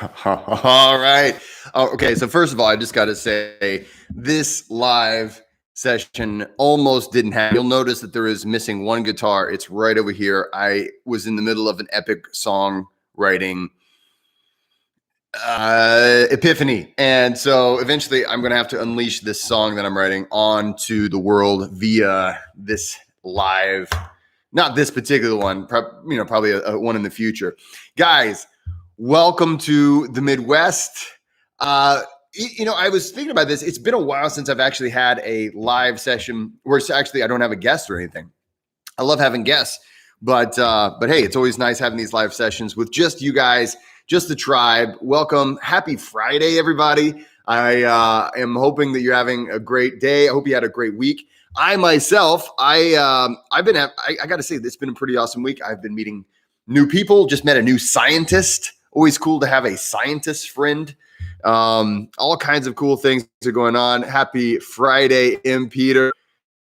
All right. Oh, okay. So first of all, I just got to say this live session almost didn't happen. You'll notice that there is missing one guitar. It's right over here. I was in the middle of an epic song writing epiphany. And so eventually I'm going to have to unleash this song that I'm writing onto the world via this live, not this particular one, probably a one in the future. Guys, welcome to the Midwest. I was thinking about this. It's been a while since I've actually had a live session where it's actually I don't have a guest or anything. I love having guests, but hey, it's always nice having these live sessions with just you guys, just the tribe. Welcome. Happy Friday, everybody. I am hoping that you're having a great day. I hope you had a great week. I myself, I got to say, it's been a pretty awesome week. I've been meeting new people, just met a new scientist. Always cool to have a scientist friend. All kinds of cool things are going on. Happy Friday, M. Peter.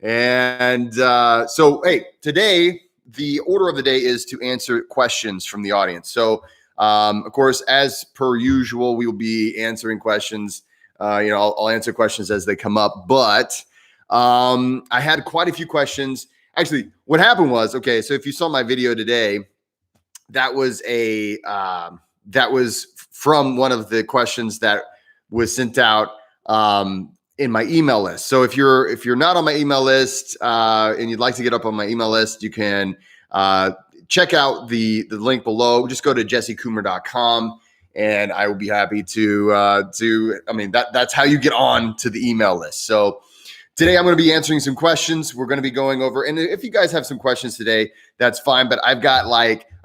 And so, hey, today, the order of the day is to answer questions from the audience. So, of course, as per usual, we will be answering questions. I'll answer questions as they come up. But I had quite a few questions. Actually, what happened was, okay, so if you saw my video today, that was from one of the questions that was sent out in my email list. So if you're not on my email list and you'd like to get up on my email list, you can check out the link below. Just go to jessecoomer.com and I will be happy that's how you get on to the email list. So today I'm going to be answering some questions. We're going to be going over, and if you guys have some questions today, that's fine. But I've got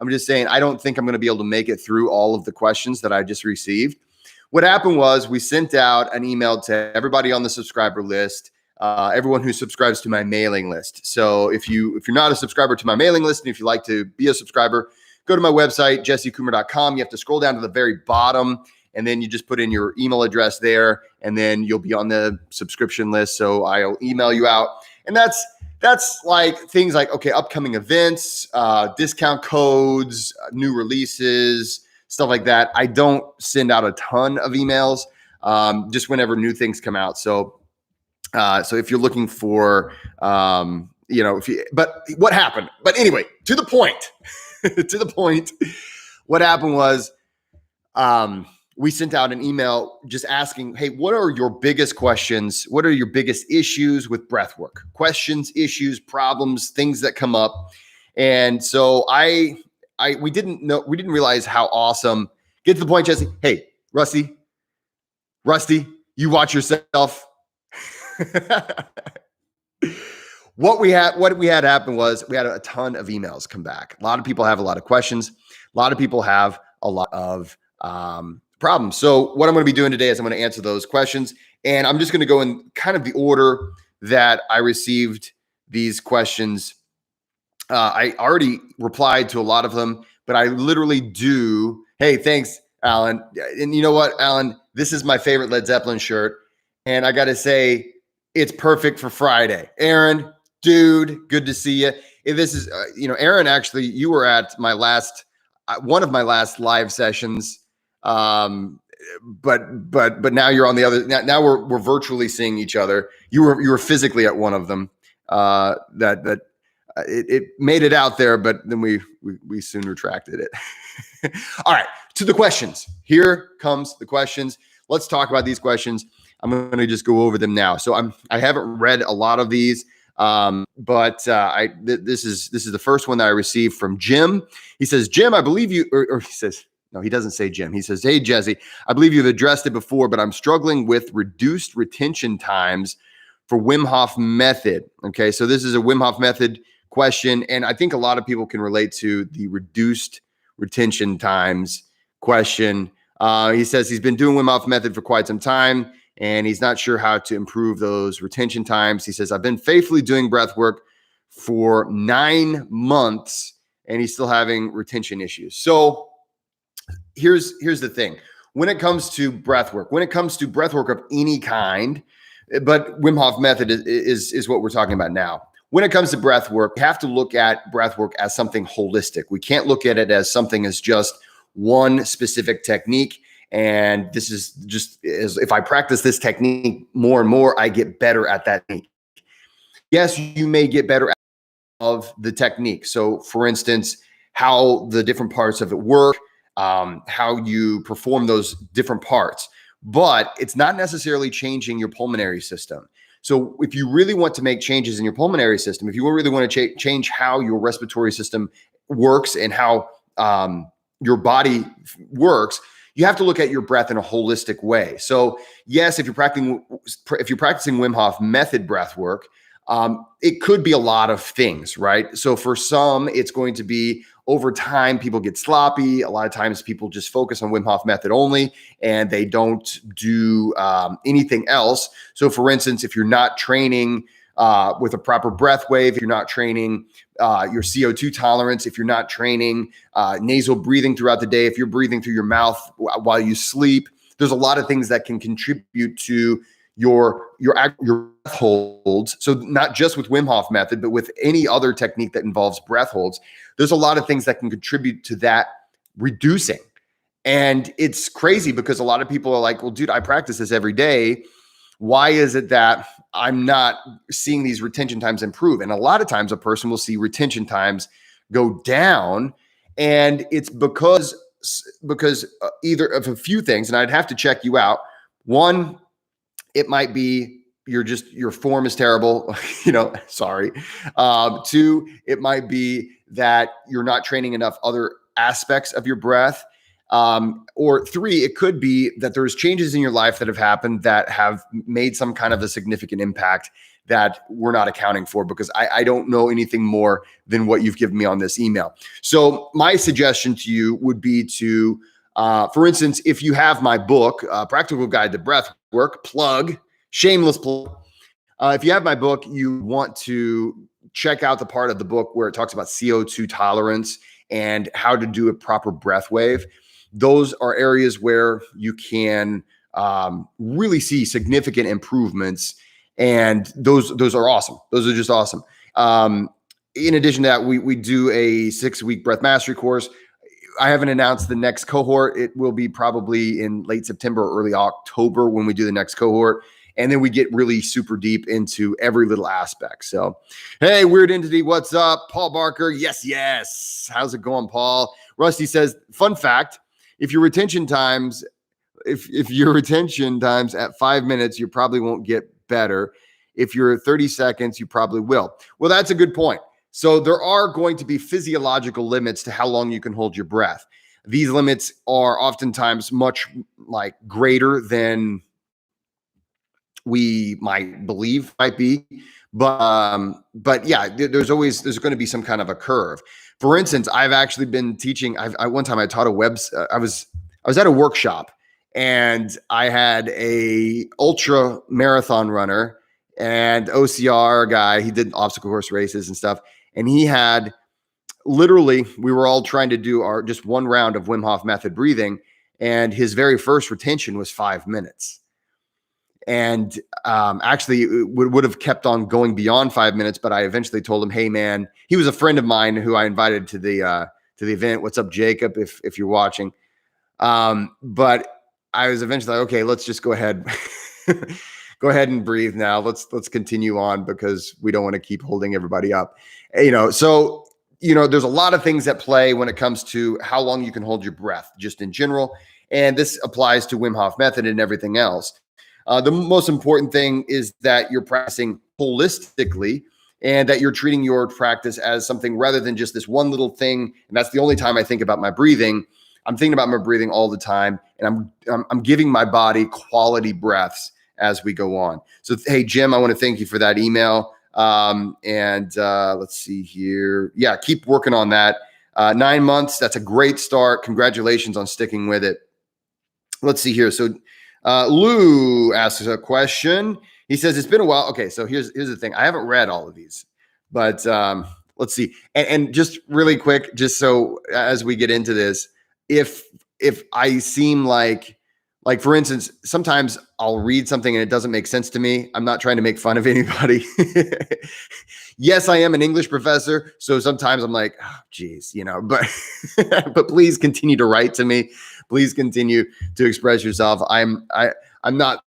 I'm just saying, I don't think I'm going to be able to make it through all of the questions that I just received. What happened was we sent out an email to everybody on the subscriber list, everyone who subscribes to my mailing list. So if you're not a subscriber to my mailing list, and if you'd like to be a subscriber, go to my website, jessecoomer.com. You have to scroll down to the very bottom, and then you just put in your email address there, and then you'll be on the subscription list. So I'll email you out. And that's like things like, okay, upcoming events, discount codes, new releases, stuff like that. I don't send out a ton of emails, just whenever new things come out. So if you're looking for, but what happened? But anyway, to the point, what happened was, we sent out an email just asking, hey, what are your biggest questions? What are your biggest issues with breathwork? Questions, issues, problems, things that come up. And so we didn't realize how awesome. Get to the point, Jesse. Hey, Rusty, you watch yourself. What we had happen was we had a ton of emails come back. A lot of people have a lot of questions. A lot of people have a lot of problems. So what I'm going to be doing today is I'm going to answer those questions, and I'm just going to go in kind of the order that I received these questions. I already replied to a lot of them, but I literally do. Hey, thanks, Alan. And you know what, Alan? This is my favorite Led Zeppelin shirt, and I got to say, it's perfect for Friday. Aaron, dude, good to see you. If this is, Aaron, actually, you were at my one of my last live sessions. But now you're on the other. Now we're virtually seeing each other. You were physically at one of them. It made it out there, but then we soon retracted it. All right, to the questions. Here comes the questions. Let's talk about these questions. I'm going to just go over them now. So I haven't read a lot of these, but this is the first one that I received from Jim. He says, Jim, I believe you, or he says. No, he doesn't say Jim. He says, hey, Jesse, I believe you've addressed it before, but I'm struggling with reduced retention times for Wim Hof Method. Okay, so this is a Wim Hof Method question, and I think a lot of people can relate to the reduced retention times question. He says he's been doing Wim Hof Method for quite some time, and he's not sure how to improve those retention times. He says, I've been faithfully doing breath work for 9 months, and he's still having retention issues. So here's the thing. When it comes to breath work of any kind, but Wim Hof Method is what we're talking about now. When it comes to breath work, we have to look at breath work as something holistic. We can't look at it as something as just one specific technique. And this is just as if I practice this technique more and more, I get better at that technique. Yes, you may get better of the technique. So for instance, how the different parts of it work, how you perform those different parts, but it's not necessarily changing your pulmonary system. So if you really want to make changes in your pulmonary system, if you really want to change how your respiratory system works and how your body works, you have to look at your breath in a holistic way. So yes, if you're practicing Wim Hof Method breath work, it could be a lot of things, right? So for some, it's going to be over time, people get sloppy. A lot of times people just focus on Wim Hof Method only, and they don't do anything else. So for instance, if you're not training with a proper breath wave, if you're not training your CO2 tolerance, if you're not training nasal breathing throughout the day, if you're breathing through your mouth while you sleep, there's a lot of things that can contribute to your breath holds. So not just with Wim Hof Method, but with any other technique that involves breath holds, there's a lot of things that can contribute to that reducing. And it's crazy because a lot of people are like, well, dude, I practice this every day. Why is it that I'm not seeing these retention times improve? And a lot of times a person will see retention times go down. And it's because either of a few things, and I'd have to check you out. One, it might be your form is terrible, sorry. Two, it might be that you're not training enough other aspects of your breath. Or three, it could be that there's changes in your life that have happened that have made some kind of a significant impact that we're not accounting for, because I don't know anything more than what you've given me on this email. So my suggestion to you would be to, for instance, if you have my book, Practical Guide to Breathwork, shameless plug. If you have my book, you want to check out the part of the book where it talks about CO2 tolerance and how to do a proper breath wave. Those are areas where you can really see significant improvements, and those are awesome. Those are just awesome. In addition to that, we do a 6-week breath mastery course. I haven't announced the next cohort. It will be probably in late September or early October when we do the next cohort. And then we get really super deep into every little aspect. So, hey, Weird Entity, what's up? Paul Barker, yes. How's it going, Paul? Rusty says, fun fact, if your retention times at 5 minutes, you probably won't get better. If you're 30 seconds, you probably will. Well, that's a good point. So there are going to be physiological limits to how long you can hold your breath. These limits are oftentimes much greater than we might believe might be, but yeah, there's going to be some kind of a curve. For instance, I've actually been teaching. One time I taught I was at a workshop, and I had a ultra marathon runner and OCR guy. He did obstacle course races and stuff, and he had literally, we were all trying to do just one round of Wim Hof Method breathing, and his very first retention was 5 minutes. And actually, it would have kept on going beyond 5 minutes, but I eventually told him, "Hey, man," he was a friend of mine who I invited to the event. What's up, Jacob? If you're watching, but I was eventually like, "Okay, let's just go ahead, and breathe now. Let's continue on, because we don't want to keep holding everybody up." So there's a lot of things at play when it comes to how long you can hold your breath, just in general, and this applies to Wim Hof Method and everything else. The most important thing is that you're practicing holistically, and that you're treating your practice as something rather than just this one little thing. And that's the only time I think about my breathing. I'm thinking about my breathing all the time, and I'm giving my body quality breaths as we go on. So, hey, Jim, I want to thank you for that email. Let's see here. Yeah, keep working on that. 9 months. That's a great start. Congratulations on sticking with it. Let's see here. So, Lou asks a question. He says, it's been a while. Okay, so here's the thing. I haven't read all of these, but let's see. And just really quick, just so as we get into this, if I seem like like for instance, sometimes I'll read something and it doesn't make sense to me. I'm not trying to make fun of anybody. Yes, I am an English professor, so sometimes I'm like, oh, geez, but but please continue to write to me. Please continue to express yourself. I'm not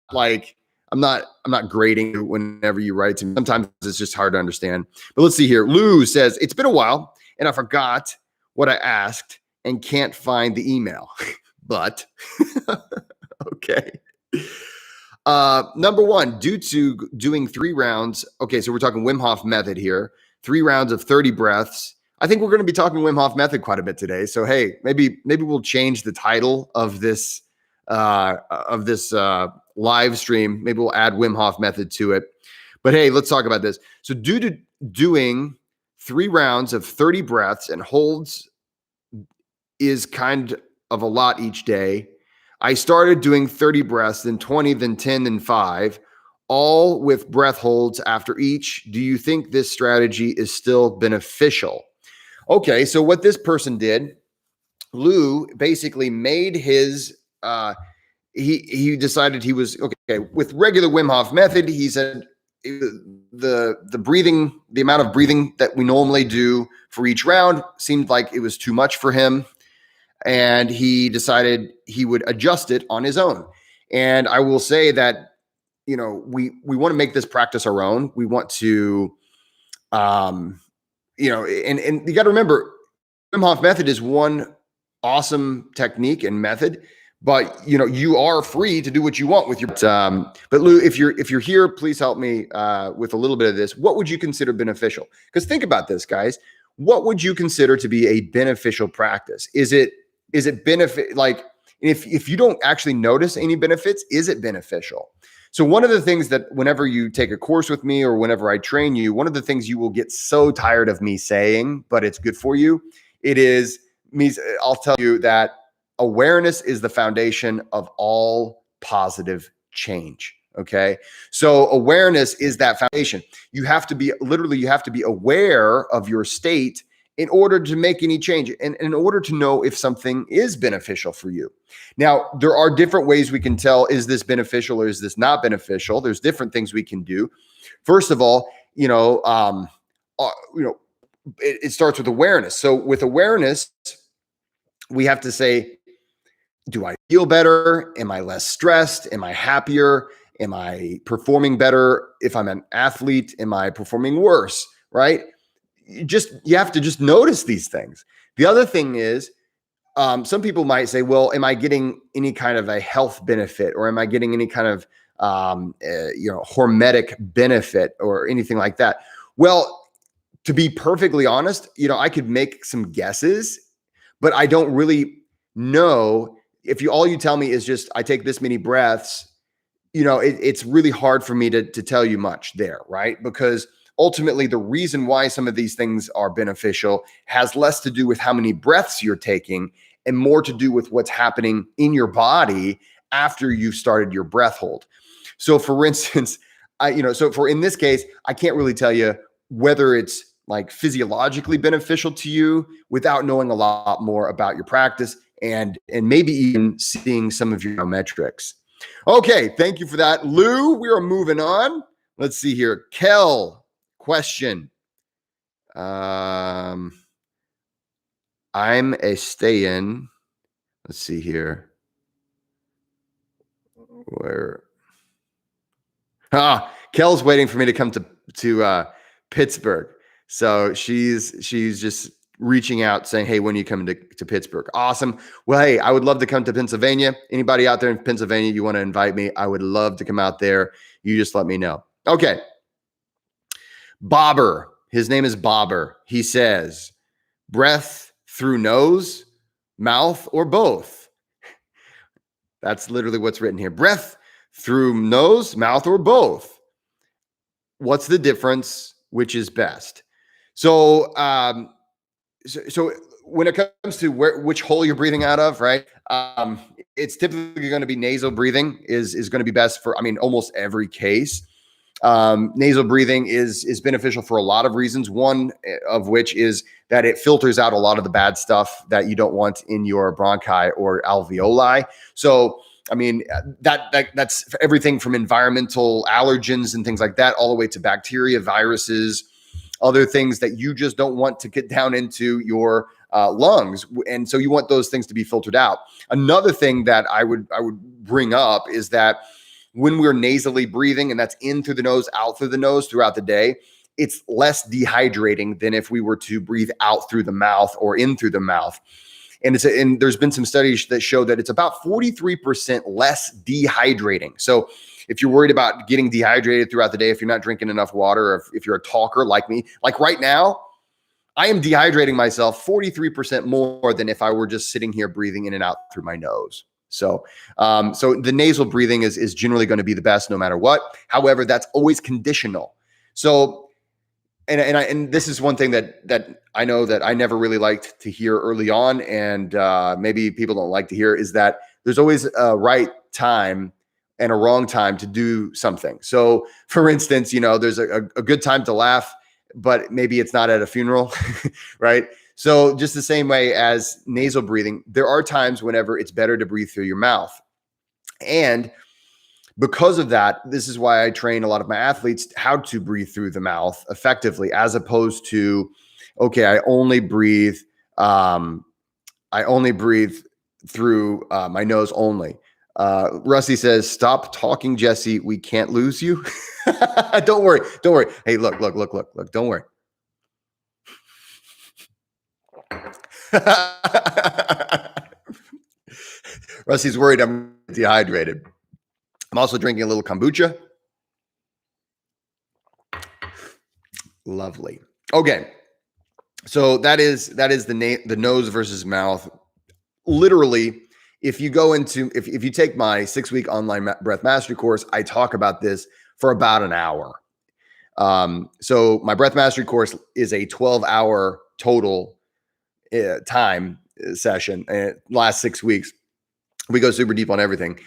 grading you whenever you write to me. Sometimes it's just hard to understand. But let's see here. Lou says, it's been a while and I forgot what I asked and can't find the email. But okay. Number one, due to doing 3 rounds. Okay, so we're talking Wim Hof Method here. 3 rounds of 30 breaths. I think we're going to be talking Wim Hof Method quite a bit today. So hey, maybe we'll change the title of this live stream. Maybe we'll add Wim Hof Method to it. But hey, let's talk about this. So due to doing 3 rounds of 30 breaths and holds is kind of a lot each day, I started doing 30 breaths, then 20, then 10, then 5, all with breath holds after each. Do you think this strategy is still beneficial? Okay, so what this person did, Lou basically made his, he decided he was, okay, with regular Wim Hof Method, he said the breathing, the amount of breathing that we normally do for each round seemed like it was too much for him. And he decided he would adjust it on his own. And I will say that, we want to make this practice our own. We want to, and you got to remember, Wim Hof Method is one awesome technique and method, but you are free to do what you want with your. But Lou, if you're here, please help me with a little bit of this. What would you consider beneficial? Because think about this, guys. What would you consider to be a beneficial practice? Is it benefit? Like if you don't actually notice any benefits, is it beneficial? So one of the things that whenever you take a course with me or whenever I train you, one of the things you will get so tired of me saying, but it's good for you, it is me. I'll tell you that awareness is the foundation of all positive change. Okay. So awareness is that foundation. You have to be aware of your state in order to make any change and in order to know if something is beneficial for you. Now, there are different ways we can tell, is this beneficial or is this not beneficial? There's different things we can do. First of all, it starts with awareness. So with awareness, we have to say, do I feel better? Am I less stressed? Am I happier? Am I performing better? If I'm an athlete, am I performing worse? Right? You have to just notice these things. The other thing is, some people might say, well, am I getting any kind of a health benefit or am I getting any kind of, hormetic benefit or anything like that? Well, to be perfectly honest, I could make some guesses, but I don't really know. If all you tell me is just, I take this many breaths, it's really hard for me to tell you much there, right? Because ultimately, the reason why some of these things are beneficial has less to do with how many breaths you're taking and more to do with what's happening in your body after you've started your breath hold. So for instance, in this case, I can't really tell you whether it's like physiologically beneficial to you without knowing a lot more about your practice and maybe even seeing some of your metrics. Okay, thank you for that, Lou. We are moving on. Let's see here. Kel, question. I'm a stay-in. Let's see here. Where? Kel's waiting for me to come to Pittsburgh. So she's just reaching out saying, hey, when are you coming to Pittsburgh? Awesome. Well, hey, I would love to come to Pennsylvania. Anybody out there in Pennsylvania, you want to invite me? I would love to come out there. You just let me know. Okay. Bobber. His name is Bobber. He says, breath through nose, mouth, or both. That's literally what's written here. Breath through nose, mouth, or both. What's the difference? Which is best? So, so when it comes to which hole you're breathing out of, right? It's typically going to be nasal breathing is going to be best for, almost every case. Nasal breathing is beneficial for a lot of reasons. One of which is that it filters out a lot of the bad stuff that you don't want in your bronchi or alveoli. So I mean, that's everything from environmental allergens and things like that, all the way to bacteria, viruses, other things that you just don't want to get down into your lungs. And so you want those things to be filtered out. Another thing that I would bring up is that when we're nasally breathing, and that's in through the nose, out through the nose throughout the day, it's less dehydrating than if we were to breathe out through the mouth or in through the mouth. And there's been some studies that show that it's about 43% less dehydrating. So if you're worried about getting dehydrated throughout the day, if you're not drinking enough water, or if you're a talker like me, like right now, I am dehydrating myself 43% more than if I were just sitting here breathing in and out through my nose. So the nasal breathing is generally going to be the best no matter what. However, that's always conditional. So, and this is one thing that I know that I never really liked to hear early on, and maybe people don't like to hear, is that there's always a right time and a wrong time to do something. So for instance, there's a good time to laugh, but maybe it's not at a funeral, right? So just the same way as nasal breathing, there are times whenever it's better to breathe through your mouth. And because of that, this is why I train a lot of my athletes how to breathe through the mouth effectively, as opposed to, okay, I only breathe through my nose only. Rusty says, "Stop talking, Jesse. We can't lose you." Don't worry. Hey, look. Don't worry. Rusty's worried I'm dehydrated. I'm also drinking a little kombucha. Lovely. Okay. So that is the nose versus mouth. Literally, if you take my 6-week online breath mastery course, I talk about this for about an hour. So my breath mastery course is a 12-hour total time session. Last 6 weeks, we go super deep on everything.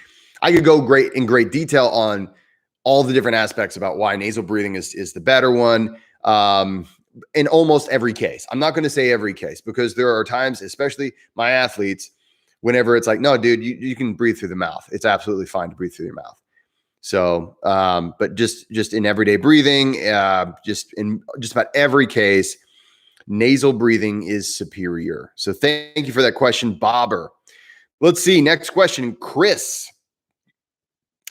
I could go in great detail on all the different aspects about why nasal breathing is the better one. In almost every case. I'm not going to say every case, because there are times, especially my athletes, whenever it's like, no, dude, you can breathe through the mouth. It's absolutely fine to breathe through your mouth. So, but just in everyday breathing, just in just about every case, nasal breathing is superior. So thank you for that question, Bobber. Let's see. Next question, Chris.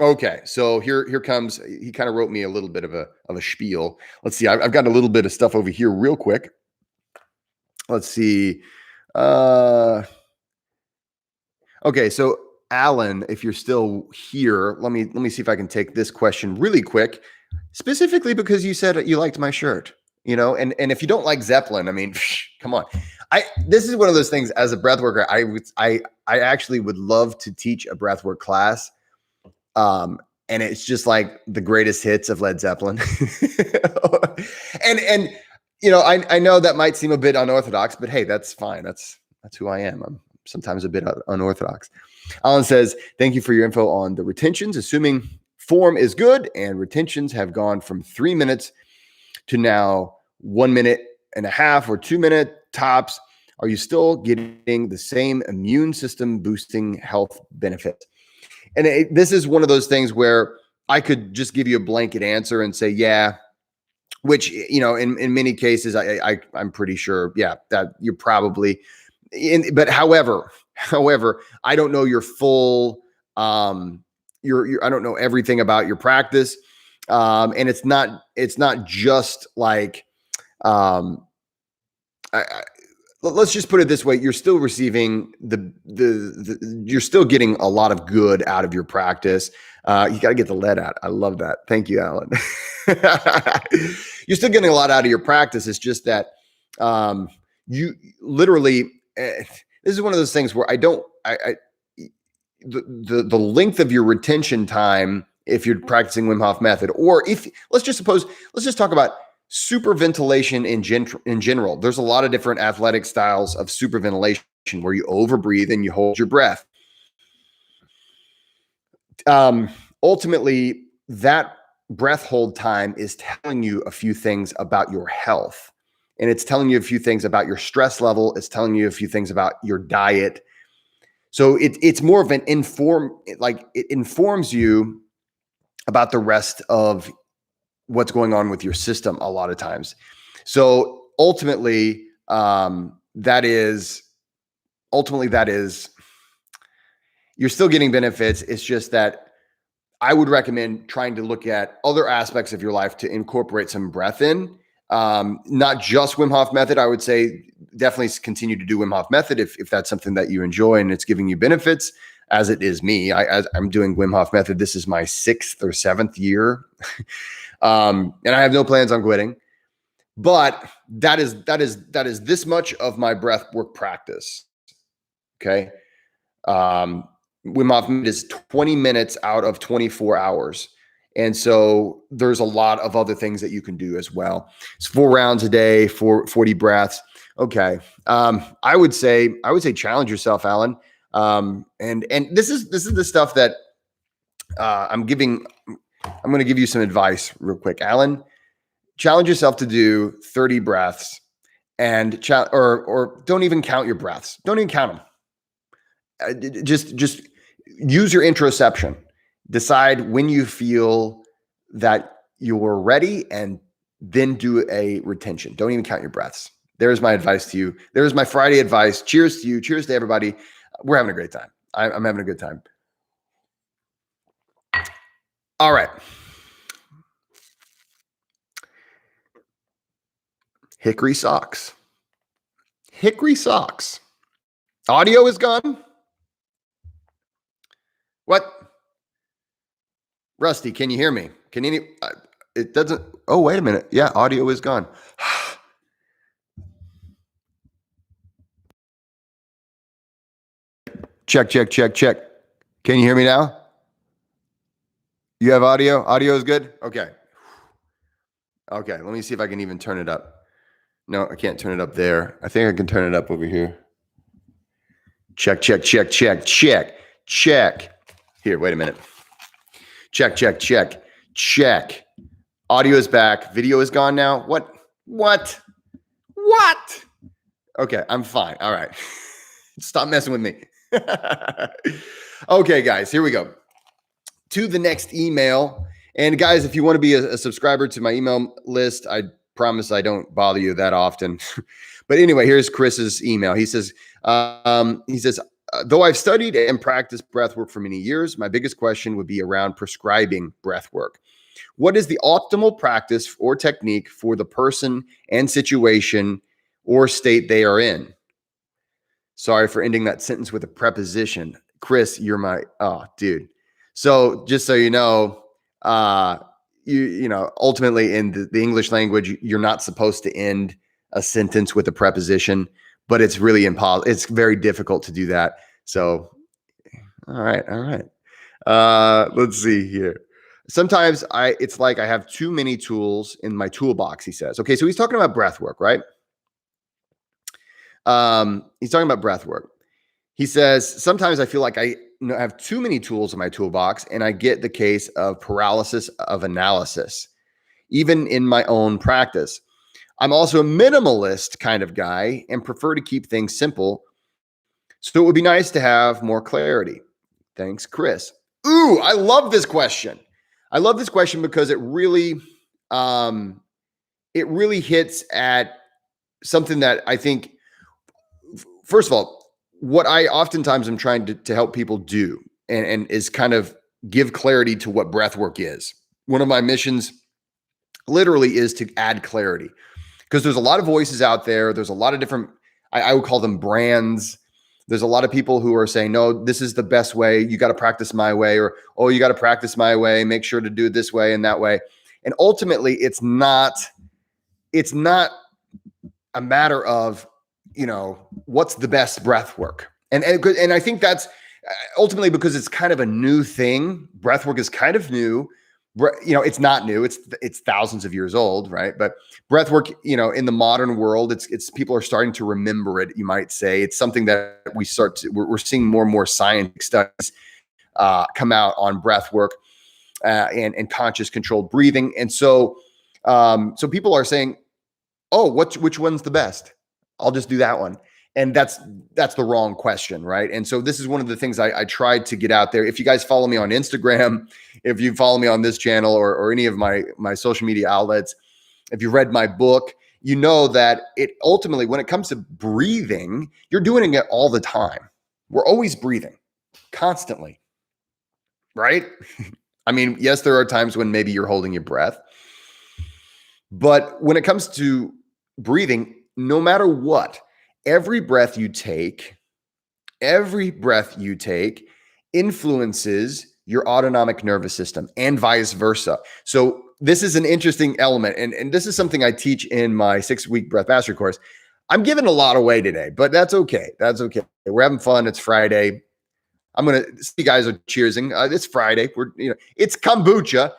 Okay, so here comes. He kind of wrote me a little bit of a spiel. Let's see. I've got a little bit of stuff over here, real quick. Let's see. Okay, so Alan, if you're still here, let me see if I can take this question really quick, specifically because you said you liked my shirt. And if you don't like Zeppelin, I mean, come on. This is one of those things. As a breathworker, I actually would love to teach a breathwork class. And it's just like the greatest hits of Led Zeppelin. and I know that might seem a bit unorthodox, but hey, that's fine. That's who I am. I'm sometimes a bit unorthodox. Alan says, thank you for your info on the retentions. Assuming form is good and retentions have gone from 3 minutes to now 1.5 minutes or 2 minute tops, are you still getting the same immune system boosting health benefits? And this is one of those things where I could just give you a blanket answer and say, yeah, which, in many cases, I'm pretty sure, yeah, that you're probably but however, I don't know your full, I don't know everything about your practice. And it's not just like, let's just put it this way. You're still receiving you're still getting a lot of good out of your practice. You got to get the lead out. I love that. Thank you, Alan. You're still getting a lot out of your practice. It's just that, you literally, this is one of those things where the length of your retention time, if you're practicing Wim Hof Method, or let's just talk about superventilation in general. There's a lot of different athletic styles of superventilation where you overbreathe and you hold your breath. Ultimately, that breath hold time is telling you a few things about your health, and it's telling you a few things about your stress level. It's telling you a few things about your diet. So it's more of an it informs you about the rest of what's going on with your system a lot of times. So ultimately, that is you're still getting benefits. It's just that I would recommend trying to look at other aspects of your life to incorporate some breath in. Not just Wim Hof Method. I would say definitely continue to do Wim Hof Method if that's something that you enjoy and it's giving you benefits, as it is me. I'm doing Wim Hof Method. This is my 6th or 7th year. And I have no plans on quitting. But that is this much of my breath work practice. Okay. Wim Hof is 20 minutes out of 24 hours. And so there's a lot of other things that you can do as well. It's 4 rounds a day, 40 breaths. Okay. I would say challenge yourself, Alan. And this is the stuff that I'm going to give you some advice real quick. Alan, challenge yourself to do 30 breaths and or don't even count your breaths. Don't even count them. Just use your interoception. Decide when you feel that you're ready and then do a retention. Don't even count your breaths. There's my advice to you. There's my Friday advice. Cheers to you. Cheers to everybody. We're having a great time. I'm having a good time. All right. Hickory socks. Hickory socks. Audio is gone. What? Rusty, can you hear me? It doesn't. Oh, wait a minute. Yeah, audio is gone. Check. Can you hear me now? You have audio? Audio is good? Okay. Okay, let me see if I can even turn it up. No, I can't turn it up there. I think I can turn it up over here. Check. Here, wait a minute. Check. Audio is back. Video is gone now. What? Okay, I'm fine. All right. Stop messing with me. Okay, guys, here we go. To the next email. And guys, if you want to be a subscriber to my email list, I promise I don't bother you that often. But anyway, here's Chris's email. He says, though I've studied and practiced breathwork for many years, my biggest question would be around prescribing breathwork. What is the optimal practice or technique for the person and situation or state they are in? Sorry for ending that sentence with a preposition. Chris, you're my, dude. So just so you know, ultimately in the English language, you're not supposed to end a sentence with a preposition, but it's really impossible. It's very difficult to do that. So, all right. Let's see here. Sometimes it's like I have too many tools in my toolbox, he says. Okay, so he's talking about breath work, right? He's talking about breath work. He says, sometimes I feel like I have too many tools in my toolbox, and I get the case of paralysis of analysis, even in my own practice. I'm also a minimalist kind of guy and prefer to keep things simple. So it would be nice to have more clarity. Thanks, Chris. Ooh, I love this question. I love this question because it really hits at something that I think, first of all, what I oftentimes am trying to help people do and is kind of give clarity to what breath work is. One of my missions literally is to add clarity, because there's a lot of voices out there. There's a lot of different, I would call them brands. There's a lot of people who are saying, no, this is the best way. You got to practice my way, or, oh, you got to practice my way. Make sure to do it this way and that way. And ultimately it's not a matter of, what's the best breath work. And I think that's ultimately because it's kind of a new thing. Breath work is kind of new. It's not new. It's thousands of years old, right? But breath work, in the modern world, it's people are starting to remember it. You might say it's something that we're seeing more and more scientific studies come out on breath work and conscious controlled breathing. And so people are saying, oh, which one's the best? I'll just do that one. And that's the wrong question, right? And so this is one of the things I tried to get out there. If you guys follow me on Instagram, if you follow me on this channel or any of my social media outlets, if you've read my book, you know that it ultimately, when it comes to breathing, you're doing it all the time. We're always breathing, constantly, right? I mean, yes, there are times when maybe you're holding your breath, but when it comes to breathing, no matter what, every breath you take influences your autonomic nervous system and vice versa. So this is an interesting element. And this is something I teach in my 6-week breath mastery course. I'm giving a lot away today, but that's okay. That's okay. We're having fun. It's Friday. I'm going to see you guys are cheersing. It's Friday. It's kombucha.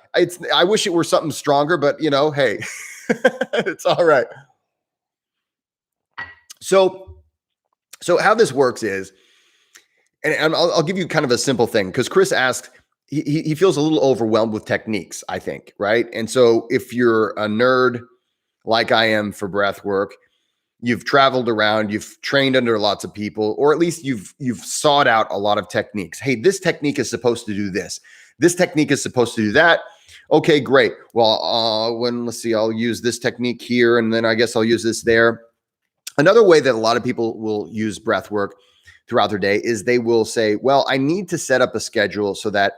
I wish it were something stronger, but hey, it's all right. So how this works is, and I'll give you kind of a simple thing, because Chris asked, he feels a little overwhelmed with techniques, I think, right? And so if you're a nerd like I am for breath work, you've traveled around, you've trained under lots of people, or at least you've sought out a lot of techniques. Hey, this technique is supposed to do this. This technique is supposed to do that. Okay, great. Well, let's see, I'll use this technique here, and then I guess I'll use this there. Another way that a lot of people will use breath work throughout their day is they will say, well, I need to set up a schedule so that,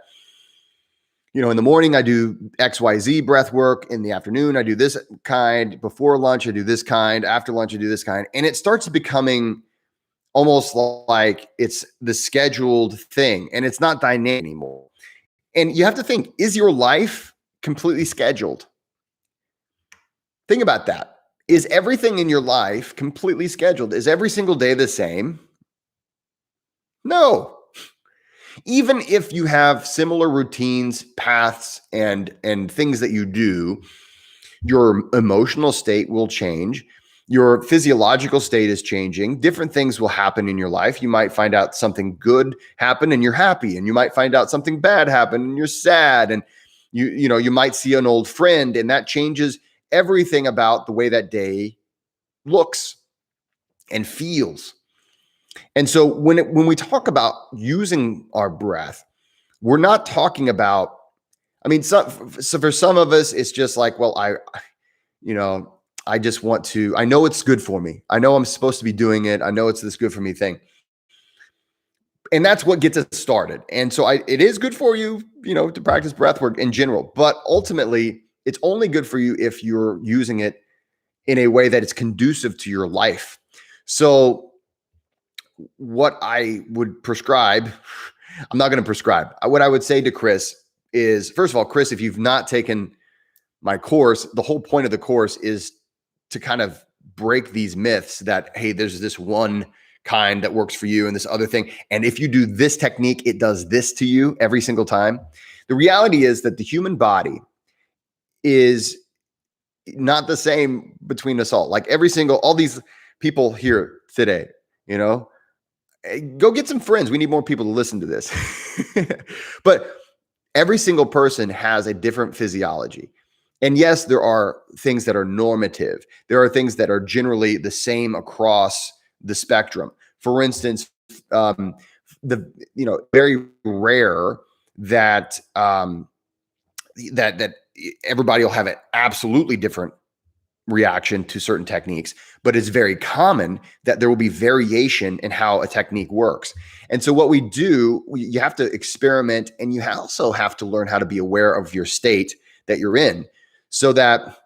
in the morning I do XYZ breath work. In the afternoon, I do this kind. Before lunch, I do this kind. After lunch, I do this kind. And it starts becoming almost like it's the scheduled thing, and it's not dynamic anymore. And you have to think, is your life completely scheduled? Think about that. Is everything in your life completely scheduled? Is every single day the same? No. Even if you have similar routines, paths, and things that you do, your emotional state will change. Your physiological state is changing. Different things will happen in your life. You might find out something good happen and you're happy, and you might find out something bad happen and you're sad, and you might see an old friend, and that changes everything about the way that day looks and feels. And so when we talk about using our breath, we're not talking about, so for some of us, it's just like, well, I just want to, I know it's good for me. I know I'm supposed to be doing it. I know it's this good for me thing. And that's what gets us started. And so it is good for you, to practice breath work in general, but ultimately it's only good for you if you're using it in a way that it's conducive to your life. So what I would prescribe, I'm not going to prescribe. What I would say to Chris is, first of all, Chris, if you've not taken my course, the whole point of the course is to kind of break these myths that, hey, there's this one kind that works for you and this other thing. And if you do this technique, it does this to you every single time. The reality is that the human body is not the same between us all. Like all these people here today, go get some friends. We need more people to listen to this. But every single person has a different physiology. And yes, there are things that are normative. There are things that are generally the same across the spectrum. For instance, very rare that that everybody will have an absolutely different reaction to certain techniques, but it's very common that there will be variation in how a technique works. And so what we do, you have to experiment, and you also have to learn how to be aware of your state that you're in, so that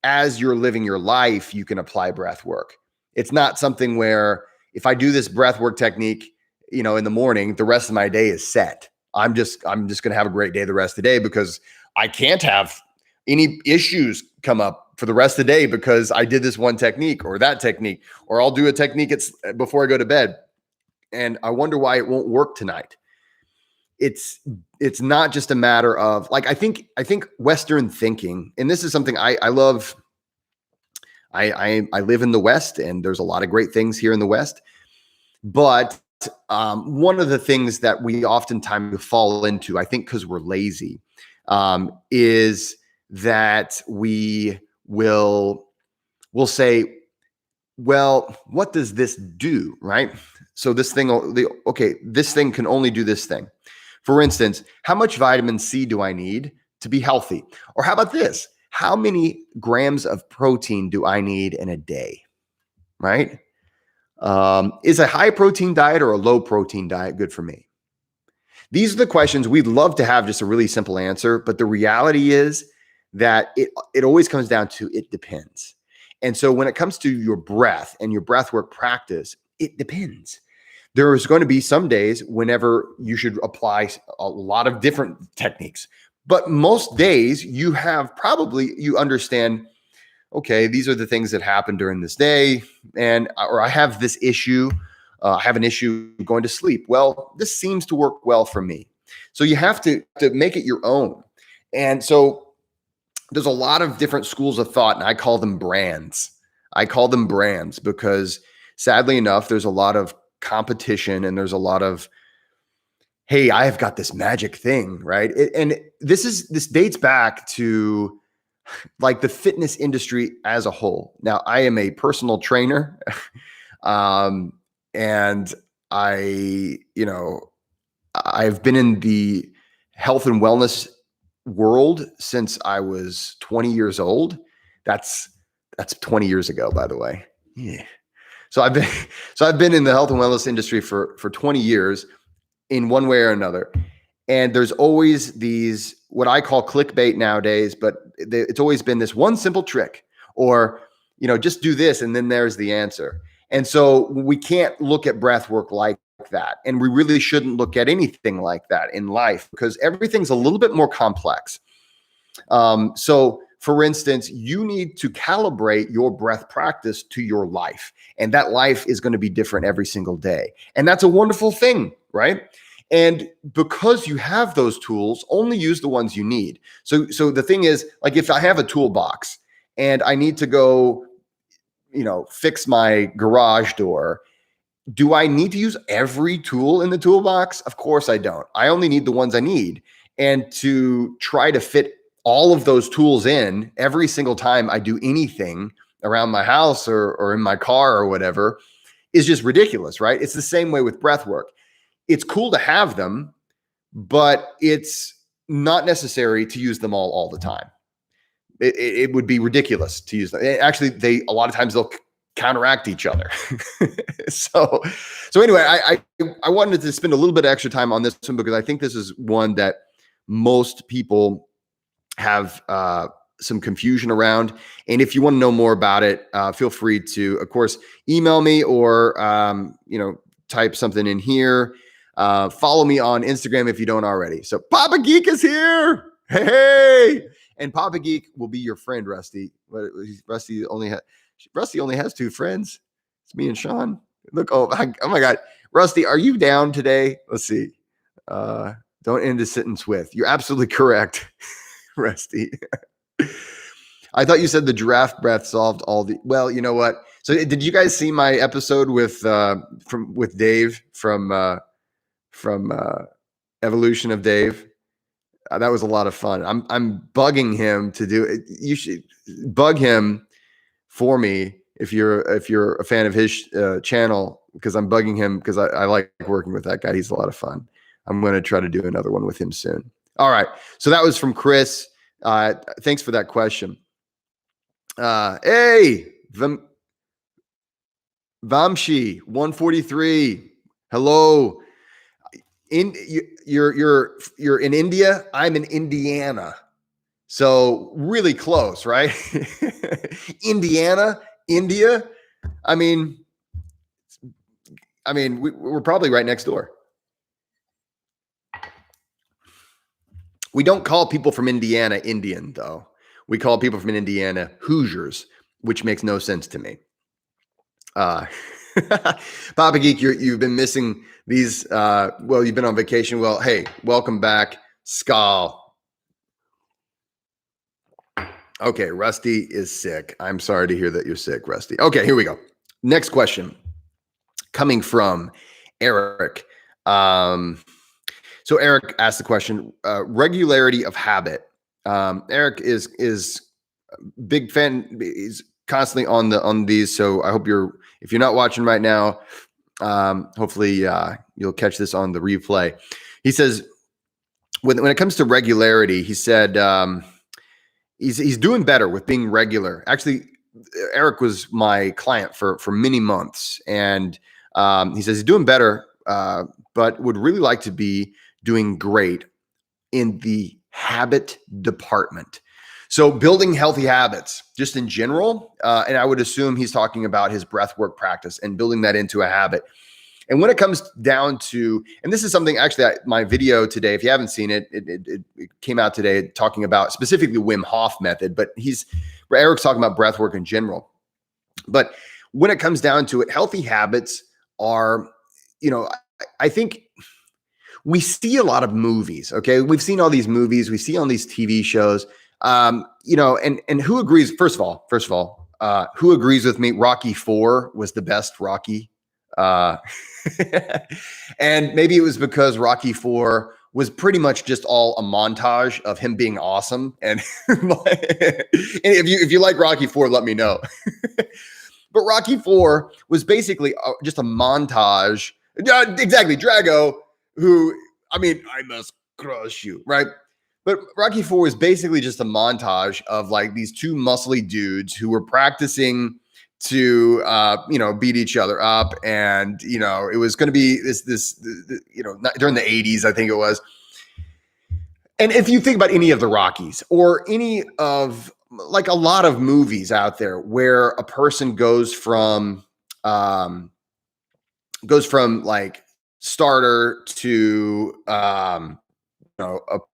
as you're living your life, you can apply breath work. It's not something where if I do this breath work technique, in the morning, the rest of my day is set. I'm just going to have a great day the rest of the day, because I can't have any issues come up for the rest of the day because I did this one technique or that technique, or I'll do a technique before I go to bed, and I wonder why it won't work tonight. It's not just a matter of, like, I think Western thinking, and this is something I love. I live in the West, and there's a lot of great things here in the West, but one of the things that we oftentimes fall into, I think because we're lazy, is that we'll say, well, what does this do, right? So this thing, this thing can only do this thing. For instance, how much vitamin C do I need to be healthy? Or how about this? How many grams of protein do I need in a day, right? Is a high protein diet or a low protein diet good for me? These are the questions we'd love to have just a really simple answer, but the reality is that it always comes down to it depends. And so when it comes to your breath and your breath work practice, it depends. There is going to be some days whenever you should apply a lot of different techniques. But most days you understand, okay, these are the things that happen during this day. Or I have this issue. I have an issue going to sleep. Well, this seems to work well for me. So you have to make it your own. And so there's a lot of different schools of thought, and I call them brands. I call them brands because sadly enough, there's a lot of competition and there's a lot of, hey, I have got this magic thing, right? And this dates back to like the fitness industry as a whole. Now, I am a personal trainer, and I've been in the health and wellness world since I was 20 years old. That's 20 years ago, by the way. Yeah. So I've been in the health and wellness industry for 20 years in one way or another. And there's always these, what I call clickbait nowadays, but it's always been this one simple trick, or, just do this and then there's the answer. And so we can't look at breath work like that. And we really shouldn't look at anything like that in life because everything's a little bit more complex. So for instance, you need to calibrate your breath practice to your life. And that life is going to be different every single day. And that's a wonderful thing, right? And because you have those tools, only use the ones you need. So the thing is, like if I have a toolbox and I need to go, fix my garage door, do I need to use every tool in the toolbox? Of course I don't. I only need the ones I need. And to try to fit all of those tools in every single time I do anything around my house or in my car or whatever is just ridiculous, right? It's the same way with breath work. It's cool to have them, but it's not necessary to use them all the time. It would be ridiculous to use them. Actually, a lot of times they'll counteract each other. So anyway, I wanted to spend a little bit of extra time on this one because I think this is one that most people have some confusion around. And if you want to know more about it, feel free to, of course, email me or type something in here. Follow me on Instagram if you don't already. So Papa Geek is here. Hey. And Papa Geek will be your friend, Rusty. Rusty only has two friends. It's me and Sean. Look, oh my God. Rusty, are you down today? Let's see. Don't end a sentence with. You're absolutely correct, Rusty. I thought you said the giraffe breath solved all the. Well, you know what? So did you guys see my episode with Dave from Evolution of Dave? That was a lot of fun. I'm bugging him to do it. You should bug him for me if you're a fan of his channel, because I'm bugging him because I like working with that guy. He's a lot of fun. I'm going to try to do another one with him soon. All right. So that was from Chris. Thanks for that question. Hey, Vamshi 143. Hello. You're in India. I'm in Indiana. So really close, right? Indiana, India. I mean, we're probably right next door. We don't call people from Indiana Indian, though. We call people from Indiana Hoosiers, which makes no sense to me. Papa Geek, you've been missing these. You've been on vacation. Well, hey, welcome back, Skal. Okay, Rusty is sick. I'm sorry to hear that you're sick, Rusty. Okay, here we go. Next question coming from Eric. So Eric asked the question, regularity of habit. Eric is big fan. He's constantly on these. So I hope if you're not watching right now, hopefully you'll catch this on the replay. He says, when it comes to regularity, he said he's doing better with being regular. Actually, Eric was my client for many months, and he says he's doing better, but would really like to be doing great in the habit department. So building healthy habits just in general, and I would assume he's talking about his breathwork practice and building that into a habit. And when it comes down to, and this is something actually, my video today, if you haven't seen it, it came out today talking about specifically Wim Hof Method, but Eric's talking about breathwork in general. But when it comes down to it, healthy habits are, I think we see a lot of movies. Okay. We've seen all these movies. We see on these TV shows, and who agrees? First of all, who agrees with me? Rocky IV was the best Rocky. And maybe it was because Rocky IV was pretty much just all a montage of him being awesome. And if you like Rocky IV, let me know. But Rocky IV was basically just a montage. Exactly. Drago, who, I must crush you, right? But Rocky IV was basically just a montage of like these two muscly dudes who were practicing to beat each other up, and it was going to be this during the 80s, I think it was. And if you think about any of the Rockies or any of like a lot of movies out there where a person goes from like starter to a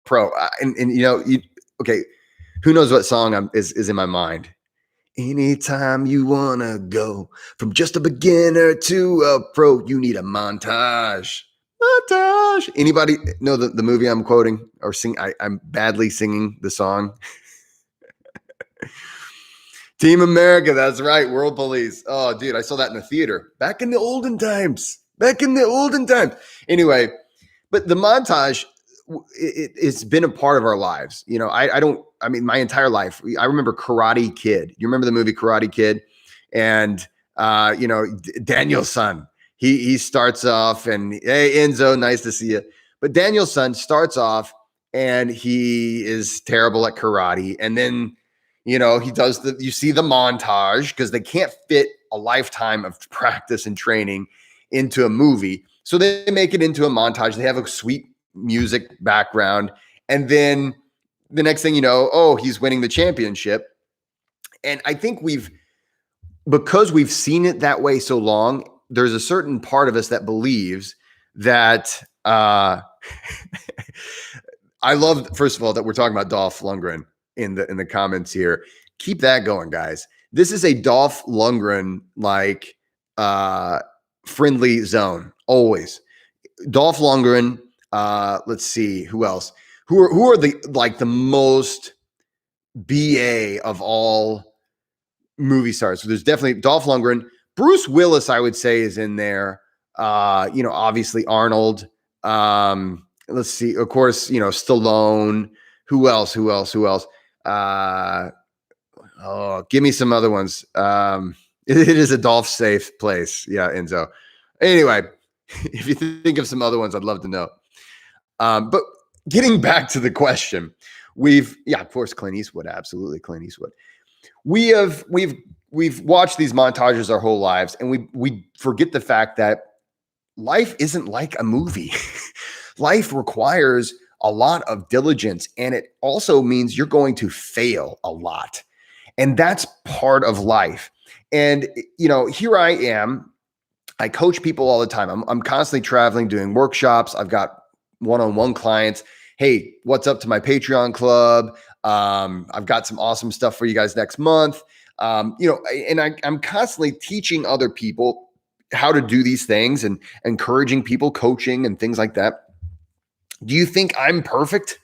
pro, okay, who knows what song is in my mind? Anytime you want to go from just a beginner to a pro, you need a montage. Anybody know the movie I'm quoting or sing? I'm badly singing the song. Team America. That's right. World Police. Oh, dude, I saw that in the theater back in the olden times. Anyway, but the montage, it's been a part of our lives. My entire life. I remember Karate Kid. You remember the movie Karate Kid? And, Daniel's son, he starts off and, hey, Enzo, nice to see you. But Daniel's son starts off and he is terrible at karate. And then, he does you see the montage because they can't fit a lifetime of practice and training into a movie. So they make it into a montage. They have a sweet music background. And then the next thing you know, he's winning the championship. And I think because we've seen it that way so long, there's a certain part of us that believes that I love, first of all, that we're talking about Dolph Lundgren in the comments here. Keep that going, guys. This is a Dolph Lundgren friendly zone. Always. Dolph Lundgren. Let's see who else. Who are the most BA of all movie stars? So there's definitely Dolph Lundgren. Bruce Willis, I would say, is in there. Obviously Arnold. Let's see. Of course, Stallone. Who else? Give me some other ones. It is a Dolph safe place. Yeah, Enzo. Anyway, if you think of some other ones, I'd love to know. But getting back to the question, of course, Clint Eastwood, absolutely Clint Eastwood. We've watched these montages our whole lives, and we forget the fact that life isn't like a movie. Life requires a lot of diligence, and it also means you're going to fail a lot. And that's part of life. And, here I am. I coach people all the time. I'm constantly traveling, doing workshops. I've got one-on-one clients. Hey, what's up to my Patreon club? I've got some awesome stuff for you guys next month. And I'm constantly teaching other people how to do these things and encouraging people, coaching and things like that. Do you think I'm perfect?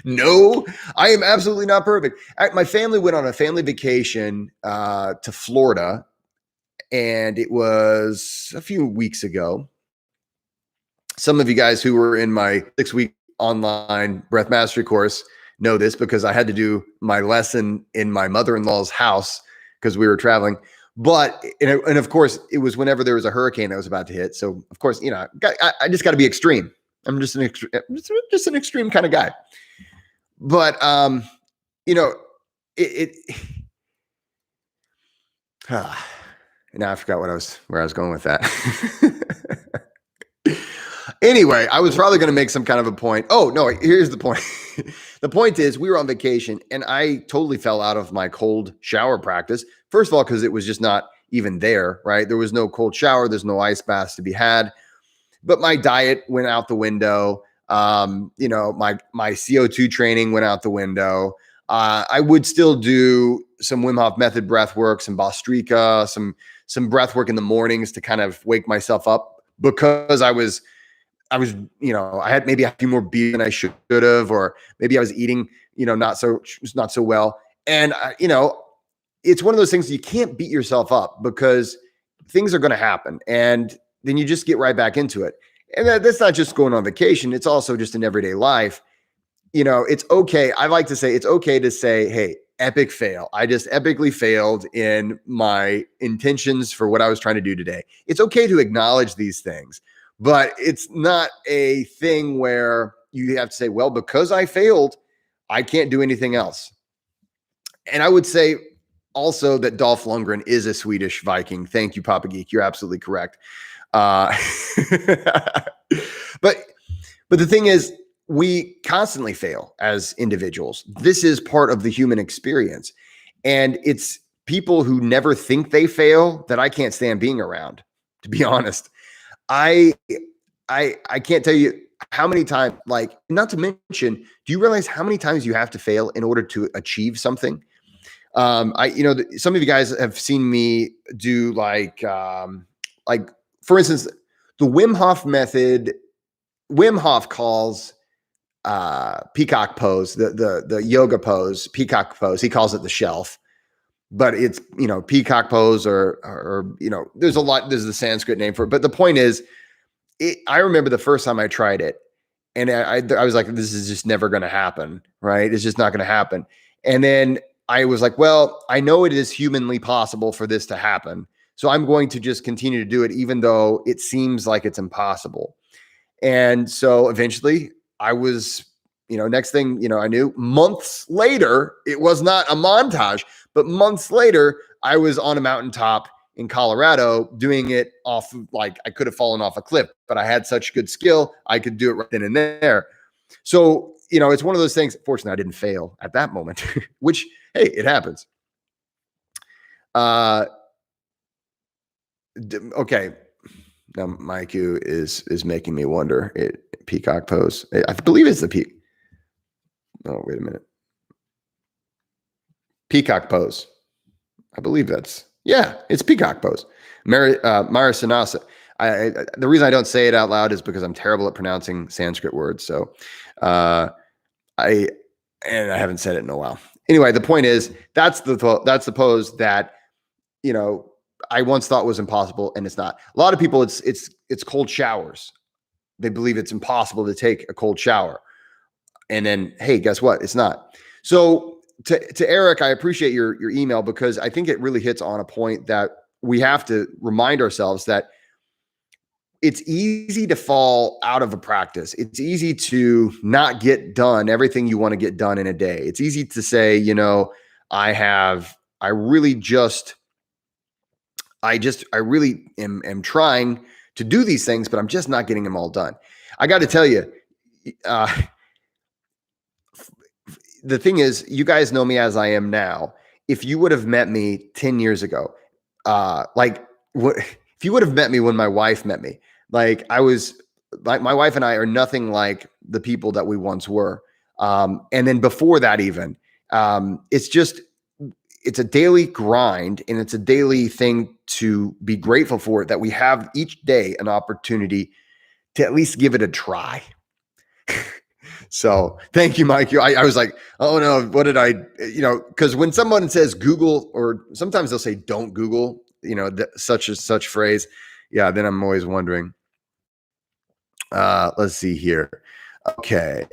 No, I am absolutely not perfect. My family went on a family vacation to Florida, and it was a few weeks ago. Some of you guys who were in my 6-week online breath mastery course know this because I had to do my lesson in my mother-in-law's house because we were traveling. But and of course, it was whenever there was a hurricane that was about to hit. So of course, I just got to be extreme. I'm just an extreme kind of guy. But it now I forgot where I was going with that. Anyway, I was probably going to make some kind of a point. Oh, no, here's the point. The point is we were on vacation and I totally fell out of my cold shower practice. First of all, because it was just not even there, right? There was no cold shower. There's no ice baths to be had. But my diet went out the window. My CO2 training went out the window. I would still do some Wim Hof Method breath work, some Bostrika, some breath work in the mornings to kind of wake myself up because I was, I had maybe a few more beer than I should have, or maybe I was eating, not so well. And, it's one of those things you can't beat yourself up because things are going to happen. And then you just get right back into it. And that's not just going on vacation. It's also just in everyday life. It's okay. I like to say it's okay to say, hey, epic fail. I just epically failed in my intentions for what I was trying to do today. It's okay to acknowledge these things. But it's not a thing where you have to say, well, because I failed, I can't do anything else. And I would say also that Dolph Lundgren is a Swedish Viking. Thank you, Papa Geek. You're absolutely correct. But the thing is, we constantly fail as individuals. This is part of the human experience. And it's people who never think they fail that I can't stand being around, to be honest. I can't tell you how many times, not to mention, do you realize how many times you have to fail in order to achieve something? Some of you guys have seen me do for instance, the Wim Hof method. Wim Hof calls peacock pose, the yoga pose, peacock pose. He calls it the shelf, but it's, peacock pose or there's the Sanskrit name for it. But the point is, I remember the first time I tried it and I was like, this is just never going to happen, right? It's just not going to happen. And then I was like, well, I know it is humanly possible for this to happen. So I'm going to just continue to do it, even though it seems like it's impossible. And so eventually I was, next thing, I knew months later, it was not a montage, but months later, I was on a mountaintop in Colorado doing it off of, I could have fallen off a cliff, but I had such good skill. I could do it right then and there. So, it's one of those things. Fortunately, I didn't fail at that moment, which, hey, it happens. Okay. Now my IQ is making me wonder. Peacock pose. I believe it's the peak. Oh, wait a minute. Peacock pose. I believe it's peacock pose. Marasanasa. The reason I don't say it out loud is because I'm terrible at pronouncing Sanskrit words. So I haven't said it in a while. Anyway, the point is that's the pose that, I once thought was impossible, and it's not. A lot of people, it's cold showers. They believe it's impossible to take a cold shower. And then, hey, guess what? It's not. So to Eric, I appreciate your email because I think it really hits on a point that we have to remind ourselves that it's easy to fall out of a practice. It's easy to not get done everything you want to get done in a day. It's easy to say, I really am trying to do these things, but I'm just not getting them all done. I got to tell you, the thing is, you guys know me as I am now. If you would have met me 10 years ago, if you would have met me when my wife met me, my wife and I are nothing like the people that we once were. And then before that, even, it's a daily grind and it's a daily thing to be grateful for, that we have each day an opportunity to at least give it a try. So thank you, Mike. I was like, oh no, what did I, because when someone says Google, or sometimes they'll say, don't Google, such as such phrase. Yeah. Then I'm always wondering, let's see here. Okay,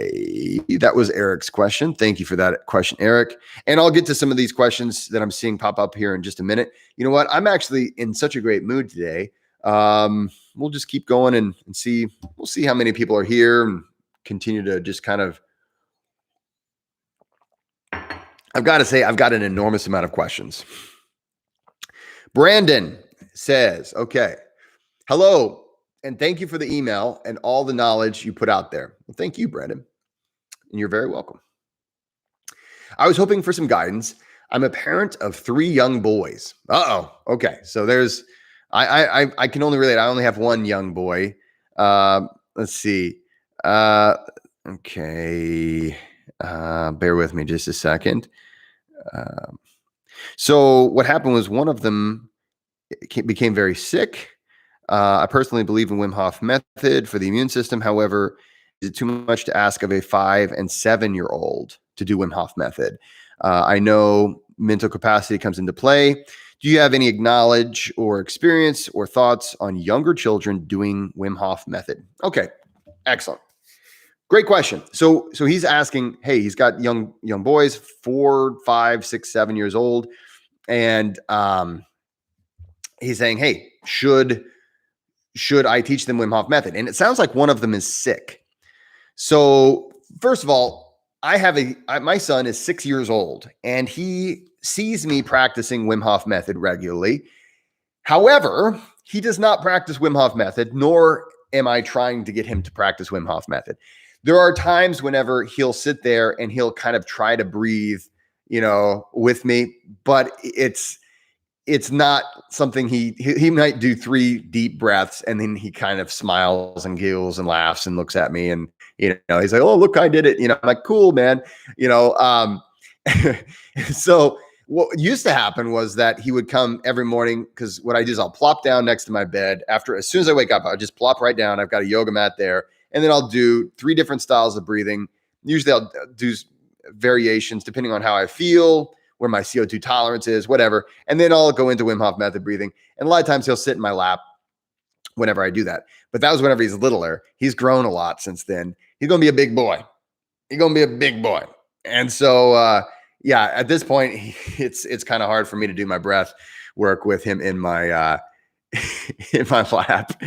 that was Eric's question. Thank you for that question, Eric. And I'll get to some of these questions that I'm seeing pop up here in just a minute. You know what? I'm actually in such a great mood today. We'll just keep going and see. We'll see how many people are here and continue to just kind of. I've got to say, I've got an enormous amount of questions. Brandon says, okay, hello, and thank you for the email and all the knowledge you put out there. Well, thank you, Brandon. And you're very welcome. I was hoping for some guidance. I'm a parent of 3 young boys. Okay. So there's, I can only relate. I only have 1 young boy. Let's see. Okay. Bear with me just a second. So what happened was one of them became very sick. I personally believe in Wim Hof Method for the immune system. However, is it too much to ask of a 5 and 7-year-old to do Wim Hof Method? I know mental capacity comes into play. Do you have any knowledge or experience or thoughts on younger children doing Wim Hof Method? Okay, excellent. Great question. So he's asking, hey, he's got young boys, 4, 5, 6, 7 years old. And he's saying, hey, should I teach them Wim Hof Method? And it sounds like one of them is sick. So first of all, my son is 6 years old and he sees me practicing Wim Hof Method regularly. However, he does not practice Wim Hof Method, nor am I trying to get him to practice Wim Hof Method. There are times whenever he'll sit there and he'll kind of try to breathe, with me, but it's not something he might do 3 deep breaths and then he kind of smiles and giggles and laughs and looks at me and, he's like, oh, look, I did it. I'm like, cool, man. So what used to happen was that he would come every morning because what I do is I'll plop down next to my bed as soon as I wake up, I'll just plop right down. I've got a yoga mat there and then I'll do 3 different styles of breathing. Usually I'll do variations depending on how I feel, where my CO2 tolerance is, whatever. And then I'll go into Wim Hof Method breathing. And a lot of times he'll sit in my lap whenever I do that. But that was whenever he's littler. He's grown a lot since then. He's going to be a big boy. And so, at this point, it's kind of hard for me to do my breath work with him in my in my lap.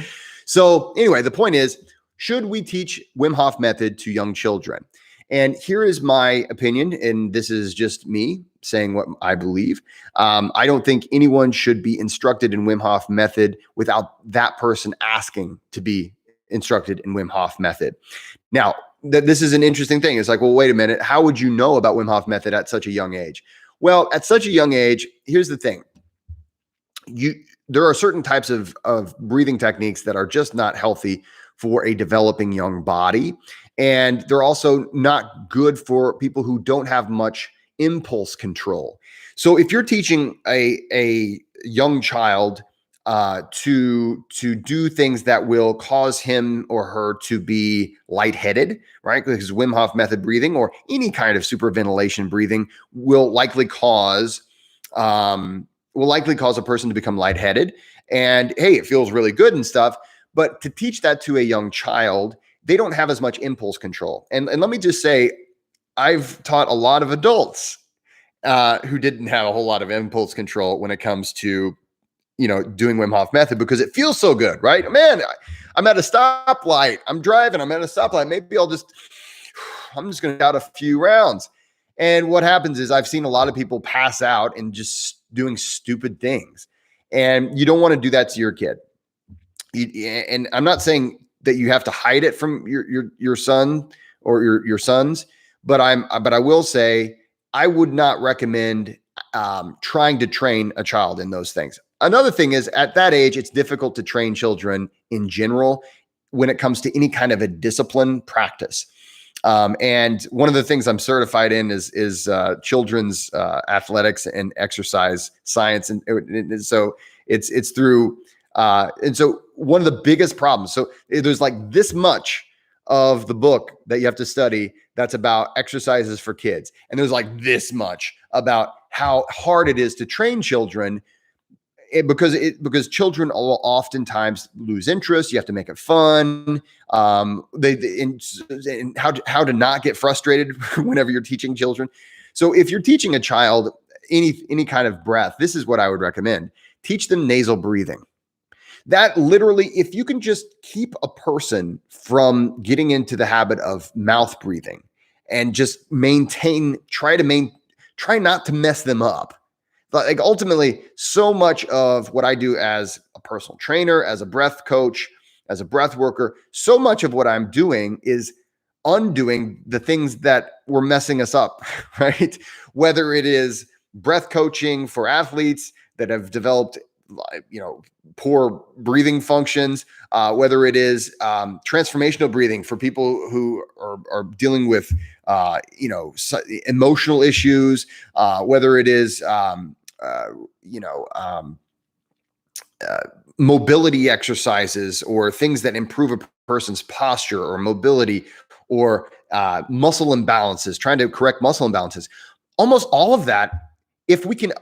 So anyway, the point is, should we teach Wim Hof Method to young children? And here is my opinion, and this is just me saying what I believe. I don't think anyone should be instructed in Wim Hof Method without that person asking to be instructed in Wim Hof Method. Now, this is an interesting thing. It's like, well, wait a minute. How would you know about Wim Hof Method at such a young age? Well, at such a young age, here's the thing. There are certain types of breathing techniques that are just not healthy for a developing young body. And they're also not good for people who don't have much impulse control. So if you're teaching a young child to do things that will cause him or her to be lightheaded, right? Because Wim Hof Method breathing or any kind of superventilation breathing will likely cause a person to become lightheaded. And hey, it feels really good and stuff. But to teach that to a young child, they don't have as much impulse control. And let me just say, I've taught a lot of adults who didn't have a whole lot of impulse control when it comes to, doing Wim Hof Method because it feels so good, right? Man, I'm at a stoplight. I'm driving. I'm at a stoplight. Maybe I'm just going to out a few rounds. And what happens is I've seen a lot of people pass out and just doing stupid things. And you don't want to do that to your kid. And I'm not saying that you have to hide it from your son or your sons, but I will say I would not recommend trying to train a child in those things. Another thing is at that age, it's difficult to train children in general when it comes to any kind of a discipline practice. And one of the things I'm certified in is children's athletics and exercise science, and so it's through. And so one of the biggest problems, so there's like this much of the book that you have to study that's about exercises for kids. And there's like this much about how hard it is to train children because children will oftentimes lose interest. You have to make it fun. And how to not get frustrated whenever you're teaching children. So if you're teaching a child any kind of breath, this is what I would recommend. Teach them nasal breathing. That literally, if you can just keep a person from getting into the habit of mouth breathing and just try not to mess them up. Like ultimately, so much of what I do as a personal trainer, as a breath coach, as a breath worker, so much of what I'm doing is undoing the things that were messing us up, right? Whether it is breath coaching for athletes that have developed, poor breathing functions, whether it is transformational breathing for people who are dealing with, emotional issues, whether it is, mobility exercises or things that improve a person's posture or mobility or muscle imbalances, trying to correct muscle imbalances. Almost all of that, if we can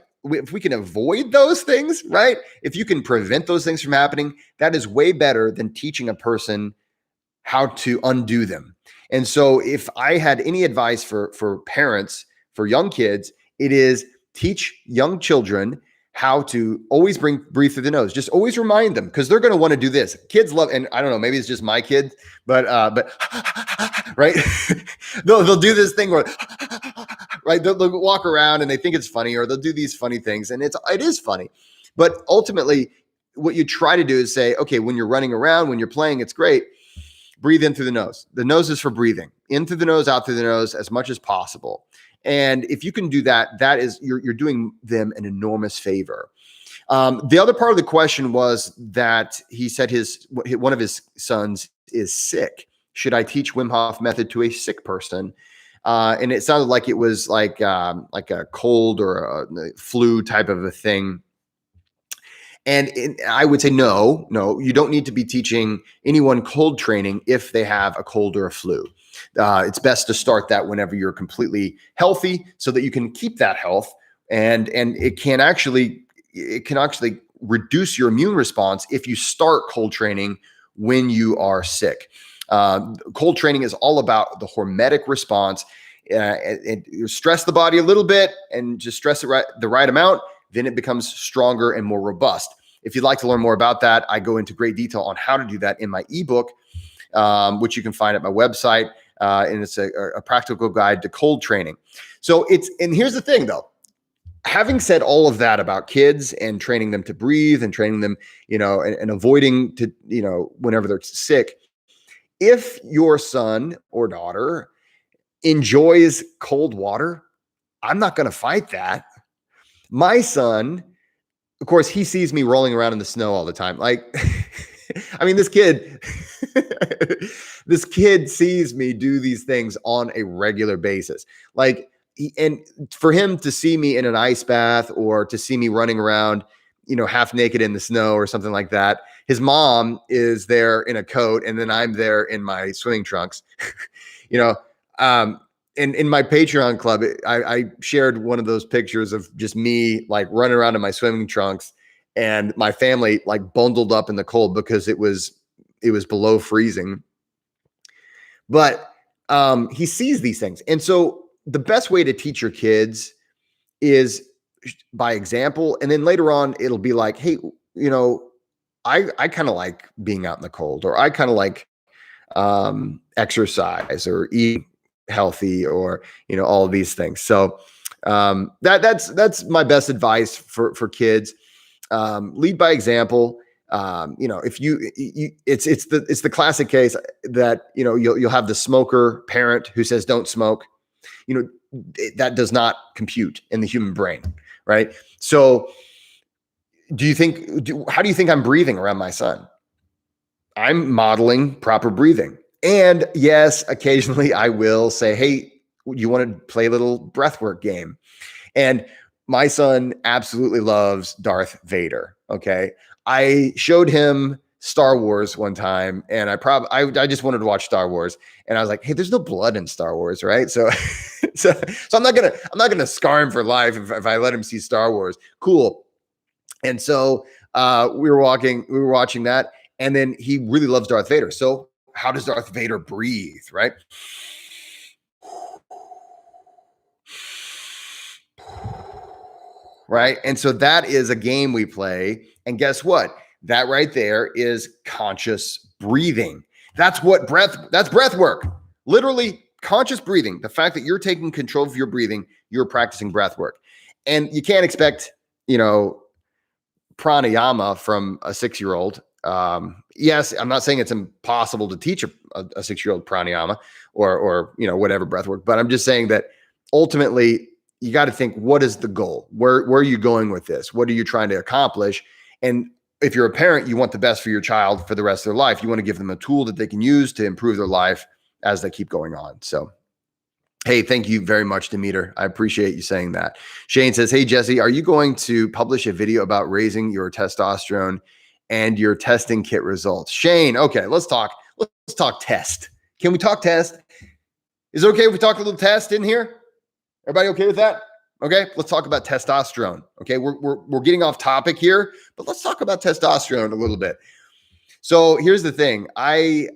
avoid those things, right? If you can prevent those things from happening, that is way better than teaching a person how to undo them. And so if I had any advice for parents, for young kids, it is teach young children how to always breathe through the nose. Just always remind them, because they're going to want to do this. Kids love, and I don't know, maybe it's just my kids, but right? they'll do this thing where, right? They'll walk around and they think it's funny, or they'll do these funny things, and it is funny. But ultimately, what you try to do is say, okay, when you're running around, when you're playing, it's great. Breathe in through the nose. The nose is for breathing. In through the nose, out through the nose, as much as possible. And if you can do that, that is you're doing them an enormous favor. The other part of the question was that he said one of his sons is sick. Should I teach Wim Hof Method to a sick person? And it sounded like it was like a cold or a flu type of a thing. And I would say, no, you don't need to be teaching anyone cold training if they have a cold or a flu. It's best to start that whenever you're completely healthy, so that you can keep that health. And it can actually reduce your immune response if you start cold training when you are sick. Cold training is all about the hormetic response. You stress the body a little bit and just stress it the right amount, then it becomes stronger and more robust. If you'd like to learn more about that, I go into great detail on how to do that in my ebook, which you can find at my website. And it's a practical guide to cold training. So and here's the thing though, having said all of that about kids and training them to breathe and training them, and avoiding to, whenever they're sick, if your son or daughter enjoys cold water, I'm not going to fight that. My son, of course, he sees me rolling around in the snow all the time. Like, I mean, this kid sees me do these things on a regular basis. Like, and for him to see me in an ice bath or to see me running around, half naked in the snow or something like that, his mom is there in a coat and then I'm there in my swimming trunks, in my Patreon club, I shared one of those pictures of just me like running around in my swimming trunks and my family like bundled up in the cold because it was below freezing. But he sees these things. And so the best way to teach your kids is by example. And then later on, it'll be like, hey, I kind of like being out in the cold, or I kind of like exercise or eat healthy, or all of these things. So that's my best advice for kids. Lead by example. If it's the classic case that you'll have the smoker parent who says don't smoke. That does not compute in the human brain, right? So how do you think I'm breathing around my son? I'm modeling proper breathing. And yes, occasionally I will say, hey, you want to play a little breathwork game? And my son absolutely loves Darth Vader. Okay. I showed him Star Wars one time, and I just wanted to watch Star Wars. And I was like, hey, there's no blood in Star Wars, right? So I'm not gonna scar him for life if I let him see Star Wars. Cool. And so we were watching that. And then he really loves Darth Vader. So how does Darth Vader breathe, right? Right. And so that is a game we play. And guess what? That right there is conscious breathing. That's breath work. Literally conscious breathing. The fact that you're taking control of your breathing, you're practicing breath work. And you can't expect, pranayama from a 6-year-old. Yes, I'm not saying it's impossible to teach a 6-year-old pranayama or whatever breath work, but I'm just saying that ultimately you got to think, what is the goal? Where are you going with this? What are you trying to accomplish? And if you're a parent, you want the best for your child for the rest of their life. You want to give them a tool that they can use to improve their life as they keep going on. So, hey, thank you very much, Demeter. I appreciate you saying that. Shane says, hey, Jesse, are you going to publish a video about raising your testosterone and your testing kit results? Shane, okay, let's talk test. Can we talk test? Is it okay if we talk a little test in here? Everybody okay with that? Okay, let's talk about testosterone. Okay, we're getting off topic here, but let's talk about testosterone a little bit. So here's the thing. I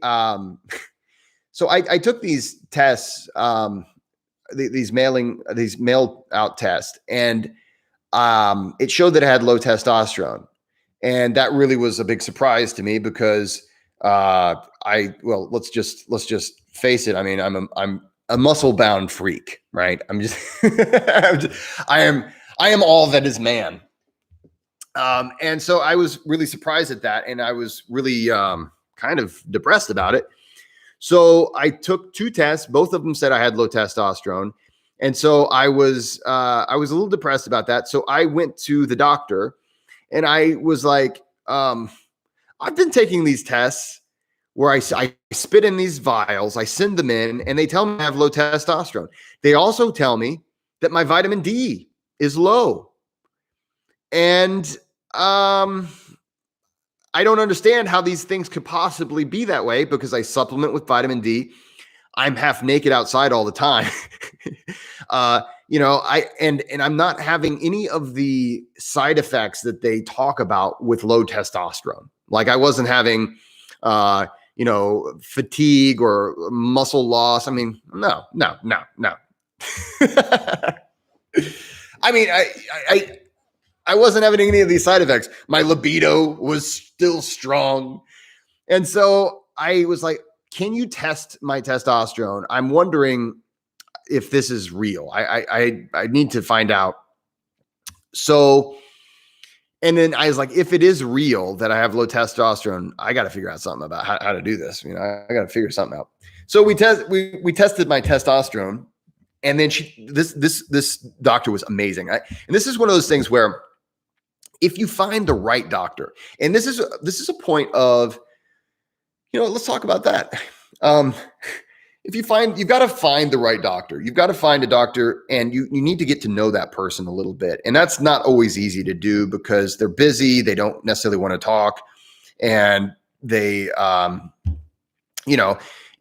took these tests, these mail out tests, and it showed that I had low testosterone, and that really was a big surprise to me because let's just face it. I mean, I'm a muscle-bound freak, right? I am all that is man. And so I was really surprised at that, and I was really kind of depressed about it. So I took 2 tests. Both of them said I had low testosterone, and so I was a little depressed about that. So I went to the doctor, and I was like, I've been taking these tests where I spit in these vials, I send them in, and they tell me I have low testosterone. They also tell me that my vitamin D is low. And I don't understand how these things could possibly be that way because I supplement with vitamin D. I'm half naked outside all the time. And I'm not having any of the side effects that they talk about with low testosterone. Like I wasn't having fatigue or muscle loss. I mean, no. I mean, I wasn't having any of these side effects. My libido was still strong. And so I was like, can you test my testosterone? I'm wondering if this is real. I need to find out. So, and then I was like, if it is real that I have low testosterone, I got to figure out something about how to do this. I got to figure something out. So we tested my testosterone, and then this doctor was amazing. And this is one of those things where if you find the right doctor, and this is a point of, let's talk about that. You've got to find the right doctor. You've got to find a doctor, and you need to get to know that person a little bit. And that's not always easy to do because they're busy. They don't necessarily want to talk, and they've got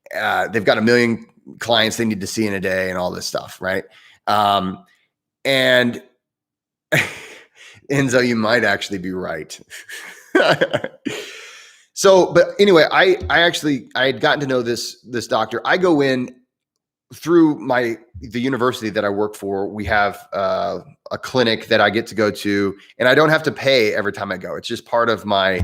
a million clients they need to see in a day and all this stuff. Right. And Enzo, you might actually be right. So, but anyway, I had gotten to know this doctor. I go in through the university that I work for. We have a clinic that I get to go to, and I don't have to pay every time I go. It's just part of my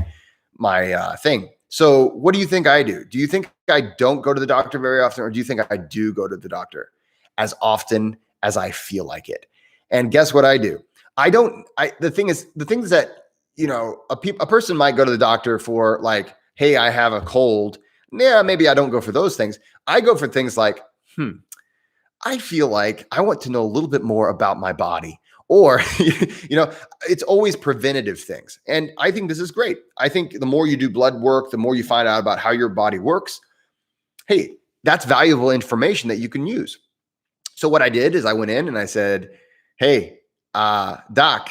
thing. So what do you think I do? Do you think I don't go to the doctor very often, or do you think I do go to the doctor as often as I feel like it? And guess what I do? The thing is that, a person might go to the doctor for like, hey, I have a cold. Yeah, maybe I don't go for those things. I go for things like, I feel like I want to know a little bit more about my body. Or, it's always preventative things. And I think this is great. I think the more you do blood work, the more you find out about how your body works. Hey, that's valuable information that you can use. So what I did is I went in and I said, hey, doc,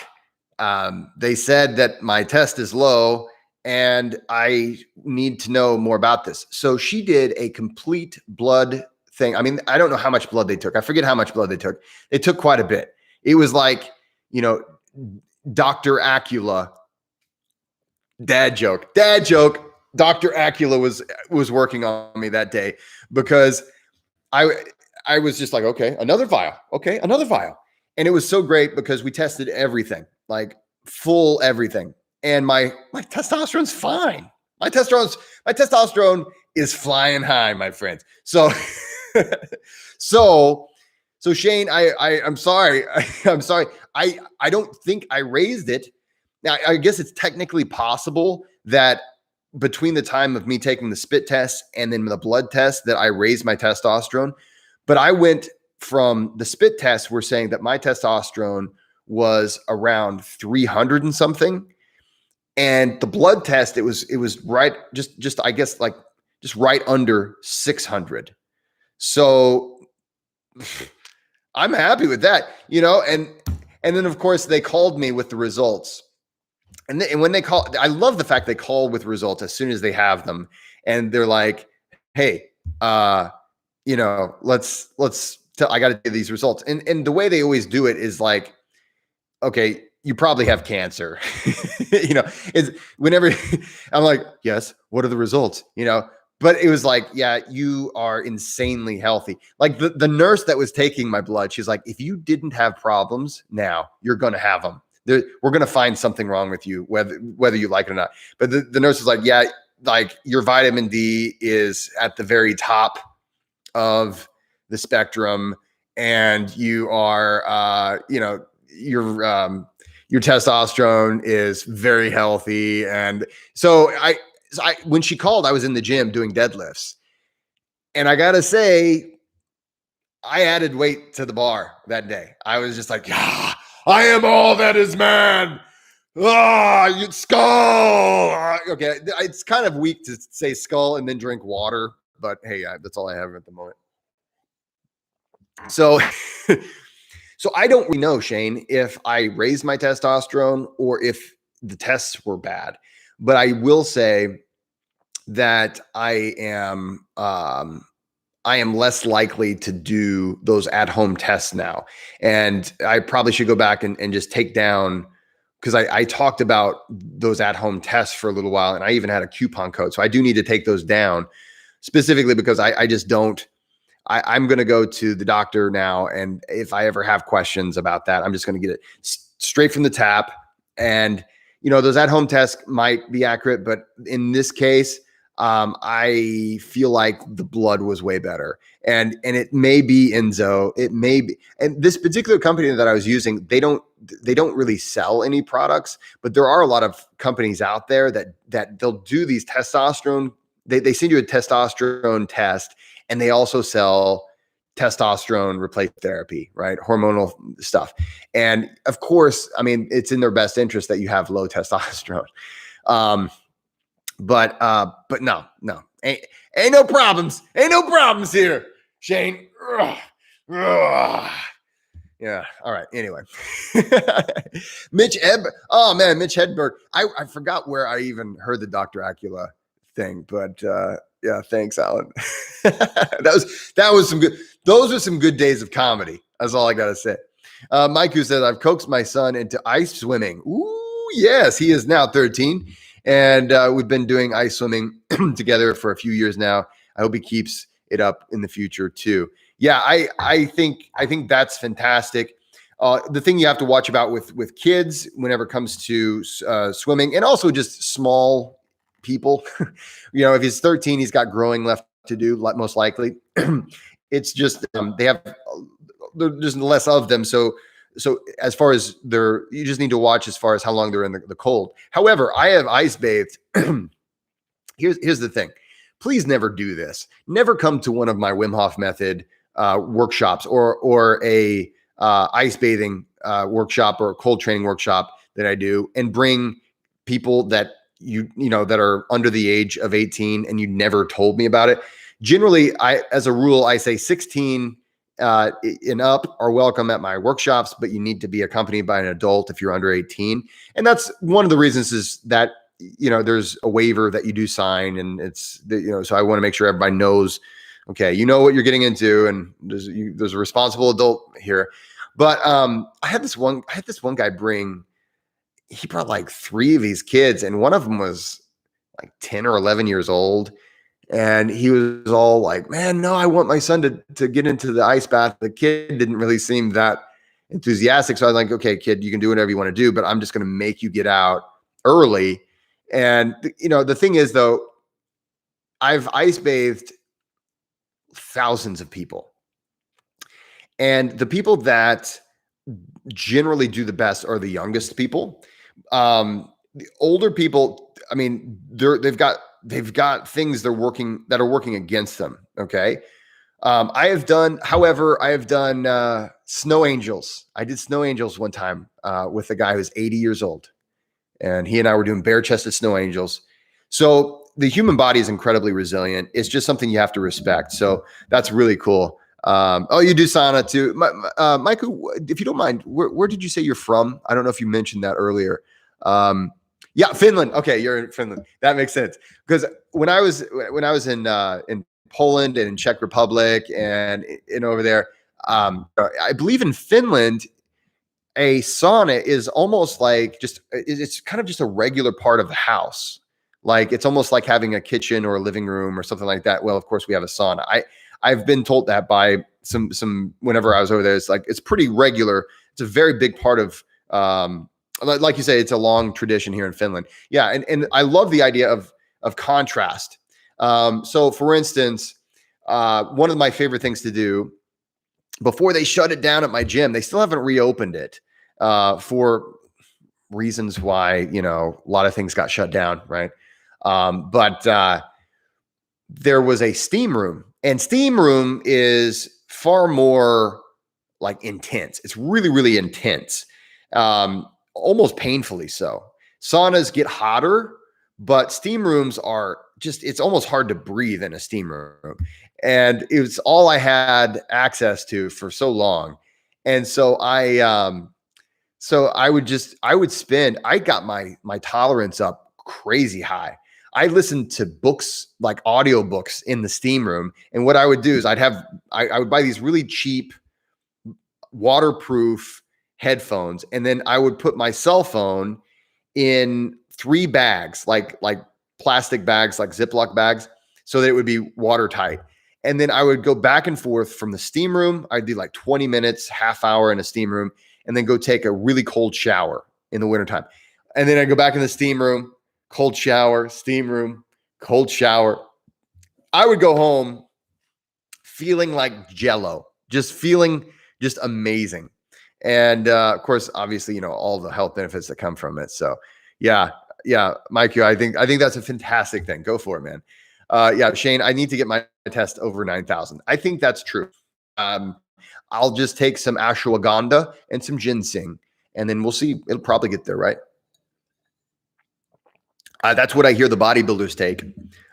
they said that my test is low and I need to know more about this. So she did a complete blood thing. I mean, I don't know how much blood they took. I forget how much blood they took. They took quite a bit. It was like, Dr. Acula Dad joke. Dad joke. Dr. Acula was working on me that day because I I was just like, okay, another vial. Okay, another vial. And it was so great because we tested everything, like full everything. And my testosterone's fine. My testosterone is flying high, my friends. So so so Shane, I'm sorry. I'm sorry. I don't think I raised it. Now, I guess it's technically possible that between the time of me taking the spit test and then the blood test that I raised my testosterone. But I went from the spit test, we're saying that my testosterone was around 300 and something. And the blood test, it was right, just I guess like just right under 600. So I'm happy with that, and then of course they called me with the results. And when they call, I love the fact they call with results as soon as they have them, and they're like, "Hey, I got to get these results." And the way they always do it is like, "Okay, you probably have cancer." It's whenever I'm like, "Yes, what are the results?" But it was like, "Yeah, you are insanely healthy." Like the nurse that was taking my blood, she's like, "If you didn't have problems, now you're gonna have them. We're gonna find something wrong with you, whether you like it or not." But the nurse was like, "Yeah, like your vitamin D is at the very top of the spectrum, and you are, your testosterone is very healthy." And so when she called, I was in the gym doing deadlifts, and I gotta say, I added weight to the bar that day. I was just like, "Yeah, I am all that is man." You skull. Okay, it's kind of weak to say skull and then drink water, but hey, that's all I have at the moment. So, so I don't really know, Shane, if I raised my testosterone or if the tests were bad. But I will say that I am less likely to do those at-home tests now. And I probably should go back and just take down, because I talked about those at-home tests for a little while, and I even had a coupon code. So I do need to take those down, specifically because I just don't. I'm going to go to the doctor now, and if I ever have questions about that, I'm just going to get it straight from the tap. And those at-home tests might be accurate, but in this case, I feel like the blood was way better, and it may be Enzo, it may be, and this particular company that I was using, they don't really sell any products, but there are a lot of companies out there that they'll do these testosterone. They send you a testosterone test, and they also sell testosterone replacement therapy, right? Hormonal stuff. And of course, I mean, it's in their best interest that you have low testosterone. But no, ain't no problems. Ain't no problems here, Shane. Ugh. Yeah. All right. Anyway, Mitch Hedberg. I forgot where I even heard the Dr. Acula thing, but yeah, thanks, Alan. that was some good. Those are some good days of comedy. That's all I gotta say. Mike, who says, "I've coaxed my son into ice swimming." Ooh, yes, he is now 13, and we've been doing ice swimming together for a few years now. I hope he keeps it up in the future too. Yeah, I think that's fantastic. The thing you have to watch about with kids whenever it comes to swimming, and also just small people, if he's 13, he's got growing left to do, most likely. It's just there's just less of them. So as far as you just need to watch as far as how long they're in the cold. However, I have ice bathed. Here's the thing. Please never do this. Never come to one of my Wim Hof Method workshops or a ice bathing workshop or a cold training workshop that I do, and bring people that that are under the age of 18 and you never told me about it. Generally, as a rule, I say 16 and up are welcome at my workshops, but you need to be accompanied by an adult if you're under 18. And that's one of the reasons is that there's a waiver that you do sign, and it's so I want to make sure everybody knows, okay, you know what you're getting into, and there's a responsible adult here. But I had this one guy bring he brought like 3 of these kids, and one of them was like 10 or 11 years old. And he was all like, man, no, I want my son to get into the ice bath. The kid didn't really seem that enthusiastic. So I was like, okay, kid, you can do whatever you want to do, but I'm just going to make you get out early. And, the thing is, though, I've ice bathed thousands of people. And the people that generally do the best are the youngest people. The older people, I mean, they've got things that are working against them. Okay. I have done snow angels. I did snow angels one time with a guy who's 80 years old, and he and I were doing bare chested snow angels. So the human body is incredibly resilient. It's just something you have to respect. So that's really cool. You do sauna too. Michael, if you don't mind, where did you say you're from? I don't know if you mentioned that earlier. Yeah, Finland. Okay, you're in Finland. That makes sense. Because when I was in Poland and in Czech Republic and over there, I believe in Finland, a sauna is almost like it's kind of just a regular part of the house. Like it's almost like having a kitchen or a living room or something like that. Well, of course we have a sauna. I've been told that by some whenever I was over there. It's like it's pretty regular. It's a very big part of like you say, it's a long tradition here in Finland. Yeah, and I love the idea of contrast. So for instance, one of my favorite things to do before they shut it down at my gym, they still haven't reopened it for reasons why, a lot of things got shut down, right? But there was a steam room, and steam room is far more like intense. It's really, really intense, almost painfully so. Saunas get hotter, but steam rooms are it's almost hard to breathe in a steam room. And it was all I had access to for so long. And so I got my tolerance up crazy high. I listened to books, like audiobooks in the steam room. And what I would do is I would buy these really cheap waterproof headphones. And then I would put my cell phone in 3 bags, like plastic bags, like Ziploc bags, so that it would be watertight. And then I would go back and forth from the steam room. I'd do like 20 minutes, half hour in a steam room, and then go take a really cold shower in the wintertime. And then I go back in the steam room, cold shower, steam room, cold shower. I would go home feeling like Jello, just feeling just amazing. And of course, obviously, all the health benefits that come from it. So yeah, Mike, I think that's a fantastic thing. Go for it, man. Yeah, Shane, I need to get my test over 9,000. I think that's true. I'll just take some ashwagandha and some ginseng, and then we'll see. It'll probably get there, right? That's what I hear the bodybuilders take.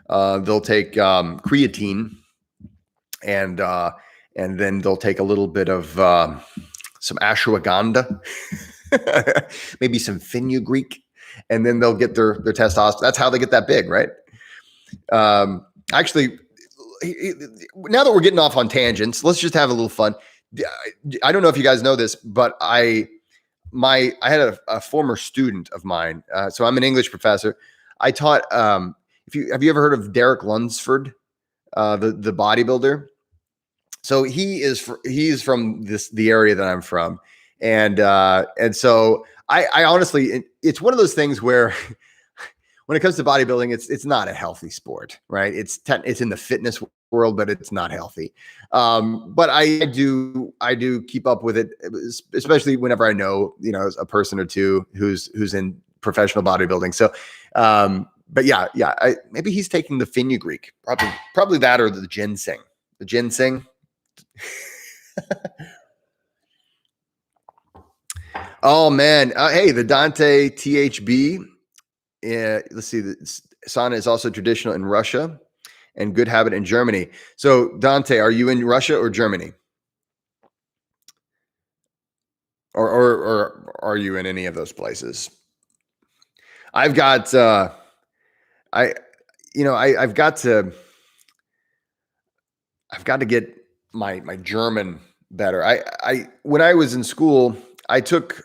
They'll take creatine, and then they'll take a little bit of some ashwagandha, maybe some fenugreek, and then they'll get their testosterone. That's how they get that big, right? Actually, now that we're getting off on tangents, let's just have a little fun. I don't know if you guys know this, but I had a former student of mine. So I'm an English professor. I taught. Have you ever heard of Derek Lunsford, the bodybuilder? So he's from the area that I'm from, and so I honestly, it's one of those things where when it comes to bodybuilding, it's not a healthy sport, right? It's in the fitness world, but it's not healthy. But I do keep up with it, especially whenever I know a person or two who's in professional bodybuilding. So, but yeah, maybe he's taking the fenugreek, probably that, or the ginseng. The ginseng. Oh man, hey, the Dante THB. Let's see. The sauna is also traditional in Russia and good habit in Germany. So Dante, are you in Russia or Germany? Or are you in any of those places? I've got I've got to get my German better. When I was in school, I took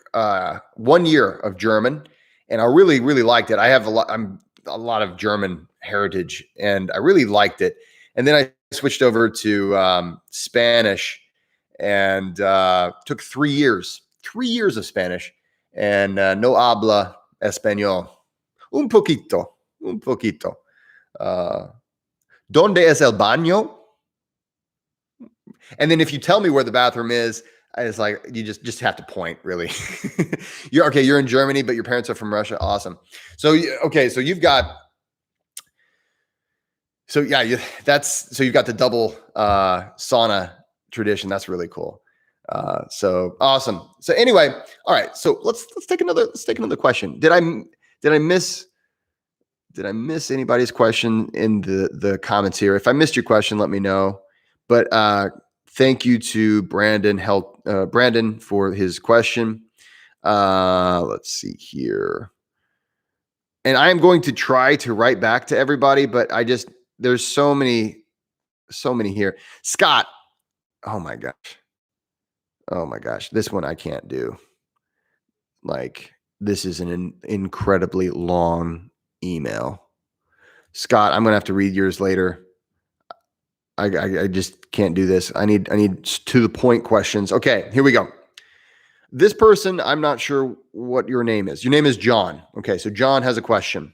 1 year of German, and I really, really liked it. I'm a lot of German heritage, and I really liked it. And then I switched over to Spanish, and took 3 years of Spanish, and no habla español, un poquito, un poquito. ¿Dónde es el baño? And then if you tell me where the bathroom is, it's like you just have to point, really. You're in Germany, but your parents are from Russia. Awesome. So you've got you've got the double sauna tradition. That's really cool. So awesome. So anyway, all right. So let's take another question. Did I miss anybody's question in the comments here? If I missed your question, let me know. But thank you to Brandon for his question. Let's see here. And I'm going to try to write back to everybody, but there's so many here. Scott. Oh my gosh. This one I can't do. Like, this is an incredibly long email. Scott, I'm going to have to read yours later. I just can't do this. I need to the point questions. Okay, here we go. This person, I'm not sure what your name is. Your name is John. Okay, so John has a question.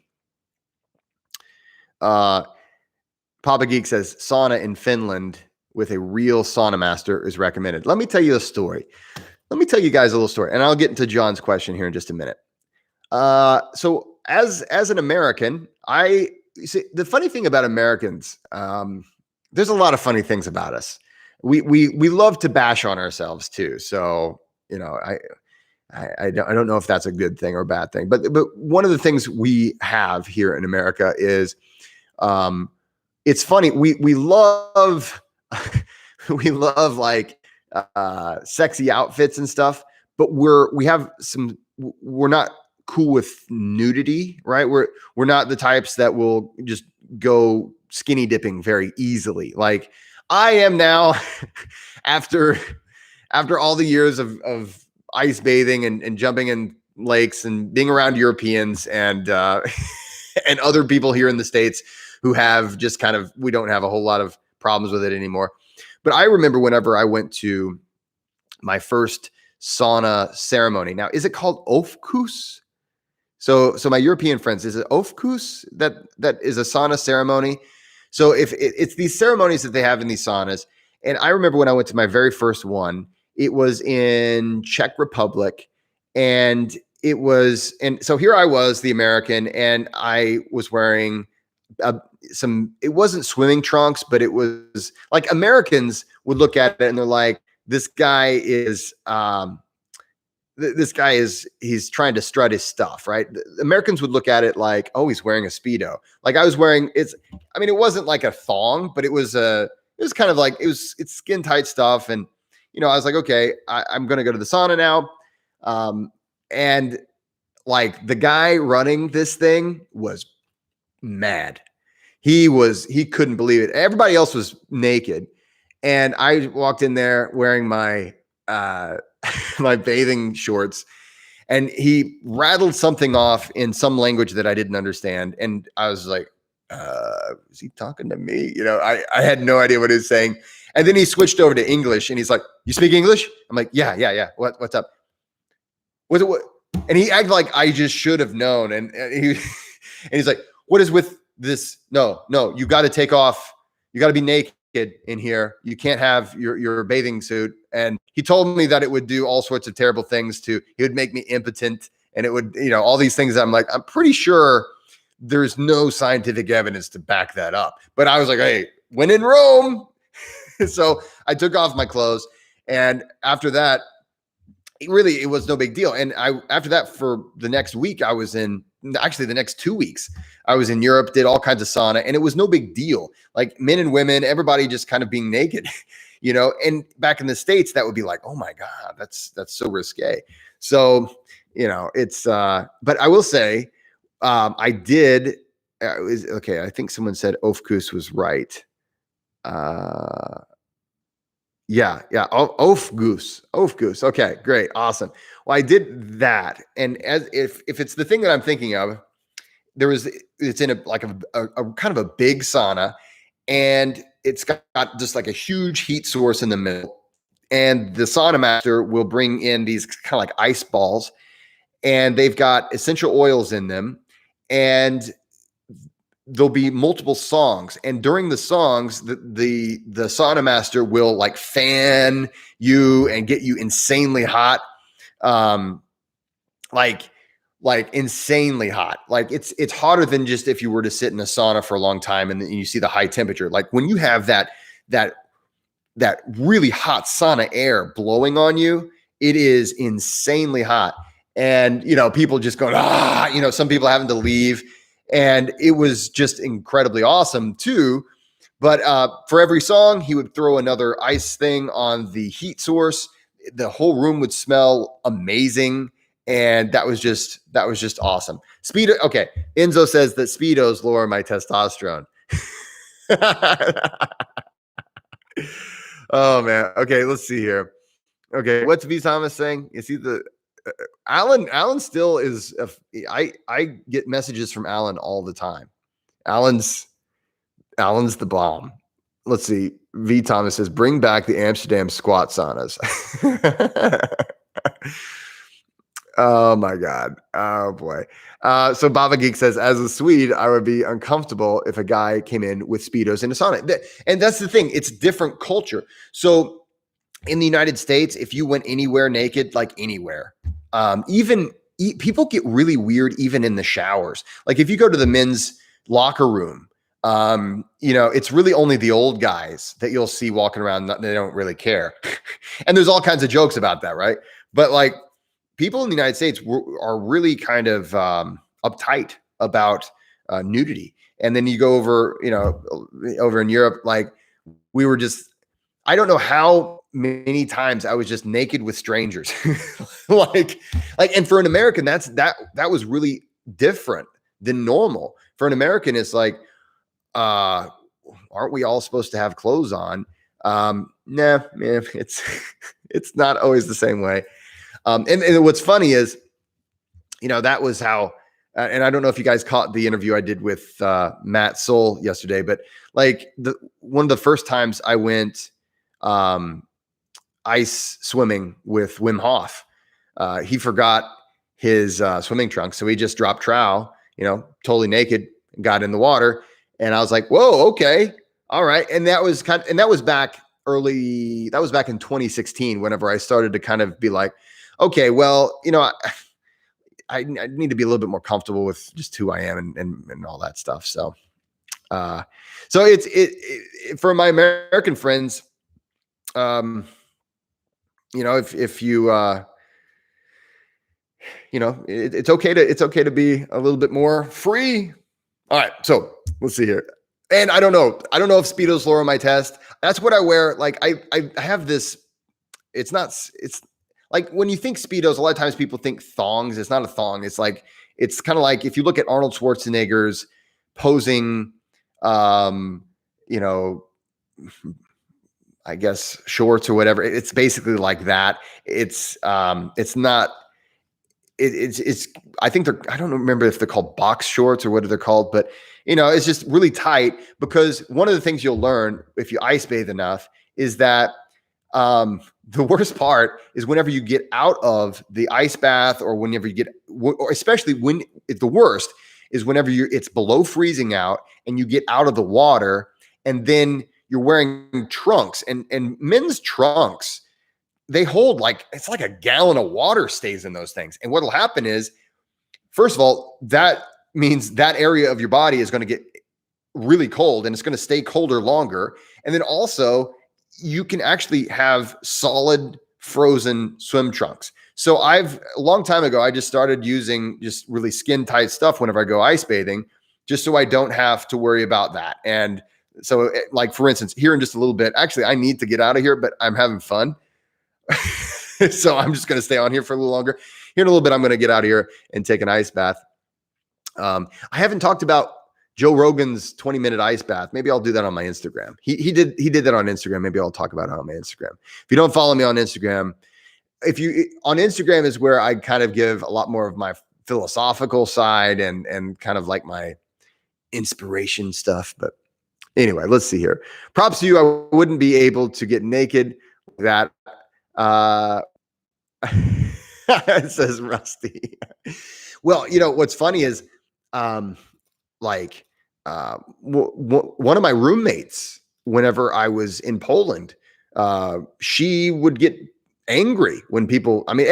Papa Geek says sauna in Finland with a real sauna master is recommended. Let me tell you a story. Let me tell you guys a little story, and I'll get into John's question here in just a minute. So as an American, see the funny thing about Americans, there's a lot of funny things about us. We love to bash on ourselves too. So, I don't know if that's a good thing or a bad thing, but one of the things we have here in America is, it's funny. We love, we love like, sexy outfits and stuff, but we're not cool with nudity, right? We're not the types that will just go skinny dipping very easily. Like I am now after all the years of ice bathing and jumping in lakes and being around Europeans and and other people here in the States who have just we don't have a whole lot of problems with it anymore. But I remember whenever I went to my first sauna ceremony. Now, is it called Ofkus? So my European friends, is it Ofkus that is a sauna ceremony? So if it's these ceremonies that they have in these saunas, and I remember when I went to my very first one, it was in Czech Republic, and so here I was, the American, and I was wearing it wasn't swimming trunks, but it was like Americans would look at it and they're like, this guy is he's trying to strut his stuff, right? The Americans would look at it like, oh, he's wearing a Speedo. Like I was wearing, it wasn't like a thong, but it was kind of like, it's skin tight stuff. And, I was like, okay, I'm going to go to the sauna now. And like the guy running this thing was mad. He couldn't believe it. Everybody else was naked. And I walked in there wearing my, my bathing shorts, and he rattled something off in some language that I didn't understand. And I was like, is he talking to me? I had no idea what he was saying. And then he switched over to English and he's like, you speak English? I'm like, yeah. What's up? What? And he acted like I just should have known. And he's like, what is with this? No, you got to take off. You got to be naked in here. You can't have your bathing suit. And he told me that it would do all sorts of terrible things he would make me impotent, and it would, all these things. I'm like, I'm pretty sure there's no scientific evidence to back that up. But I was like, hey, when in Rome. So I took off my clothes, and after that, it was no big deal. And after that, for the next week, the next 2 weeks, I was in Europe, did all kinds of sauna, and it was no big deal. Like men and women, everybody just kind of being naked, and back in the States, that would be like, oh my God, that's so risque. So, it's, but I will say, I did, okay. I think someone said Ofkus was right. Yeah, yeah. Oh, oaf goose. Oaf goose. Okay, great. Awesome. Well, I did that. And as if it's the thing that I'm thinking of, it's in a kind of a big sauna, and it's got just like a huge heat source in the middle. And the sauna master will bring in these kind of like ice balls, and they've got essential oils in them. And there'll be multiple songs, and during the songs the sauna master will like fan you and get you insanely hot, um like insanely hot. Like it's hotter than just if you were to sit in a sauna for a long time and then you see the high temperature. Like when you have that that really hot sauna air blowing on you, it is insanely hot. And, people just going, some people having to leave. And it was just incredibly awesome too. But for every song, he would throw another ice thing on the heat source. The whole room would smell amazing. And that was just awesome. Speedo. Okay. Enzo says that Speedos lower my testosterone. Oh man. Okay, let's see here. Okay, what's V Thomas saying? Is he the Alan still is I get messages from Alan all the time. Alan's the bomb. Let's see. V Thomas says bring back the Amsterdam squat saunas. Oh my God. Oh boy. So Baba Geek says, as a Swede, I would be uncomfortable if a guy came in with Speedos in a sauna. And that's the thing. It's different culture. So in the United States, if you went anywhere naked, like anywhere, people get really weird, even in the showers. Like if you go to the men's locker room, it's really only the old guys that you'll see walking around. They don't really care. And there's all kinds of jokes about that. Right. But like, people in the United States are really kind of uptight about nudity. And then you go over in Europe, like we were just, I don't know how many times I was just naked with strangers. And for an American, that was really different than normal. For an American, it's like, aren't we all supposed to have clothes on? Nah, man, it's not always the same way. And what's funny is, that was how, and I don't know if you guys caught the interview I did with Matt Soul yesterday, but like one of the first times I went ice swimming with Wim Hof, he forgot his swimming trunks. So he just dropped trowel, totally naked, got in the water. And I was like, whoa, okay. All right. And that was back in 2016, whenever I started to kind of be like, okay, well, I need to be a little bit more comfortable with just who I am and all that stuff. So, it's for my American friends, if you, it's okay to be a little bit more free. All right. So let's see here. And I don't know if Speedos lower my test. That's what I wear. Like I have this, it's like when you think Speedos, a lot of times people think thongs. It's not a thong. It's kind of like if you look at Arnold Schwarzenegger's posing, I guess shorts or whatever. It's basically like that. It's not. It's. I think I don't remember if they're called box shorts or what they're called, but it's just really tight because one of the things you'll learn if you ice bathe enough is that the worst part is whenever you get out of the ice bath or whenever you get, or especially when the worst is whenever it's below freezing out and you get out of the water and then you're wearing trunks and men's trunks, they hold it's like a gallon of water stays in those things. And what'll happen is, first of all, that means that area of your body is going to get really cold and it's going to stay colder longer. And then also you can actually have solid frozen swim trunks. So a long time ago, I just started using just really skin tight stuff whenever I go ice bathing, just so I don't have to worry about that. And so like, for instance, here in just a little bit, actually, I need to get out of here, but I'm having fun. So I'm just going to stay on here for a little longer. Here in a little bit, I'm going to get out of here and take an ice bath. I haven't talked about Joe Rogan's 20-minute ice bath. Maybe I'll do that on my Instagram. He did that on Instagram. Maybe I'll talk about it on my Instagram. If you don't follow me on Instagram, on Instagram is where I kind of give a lot more of my philosophical side and kind of like my inspiration stuff. But anyway, let's see here. Props to you. I wouldn't be able to get naked like that. It says Rusty. Well, what's funny is, one of my roommates, whenever I was in Poland, she would get angry when people would,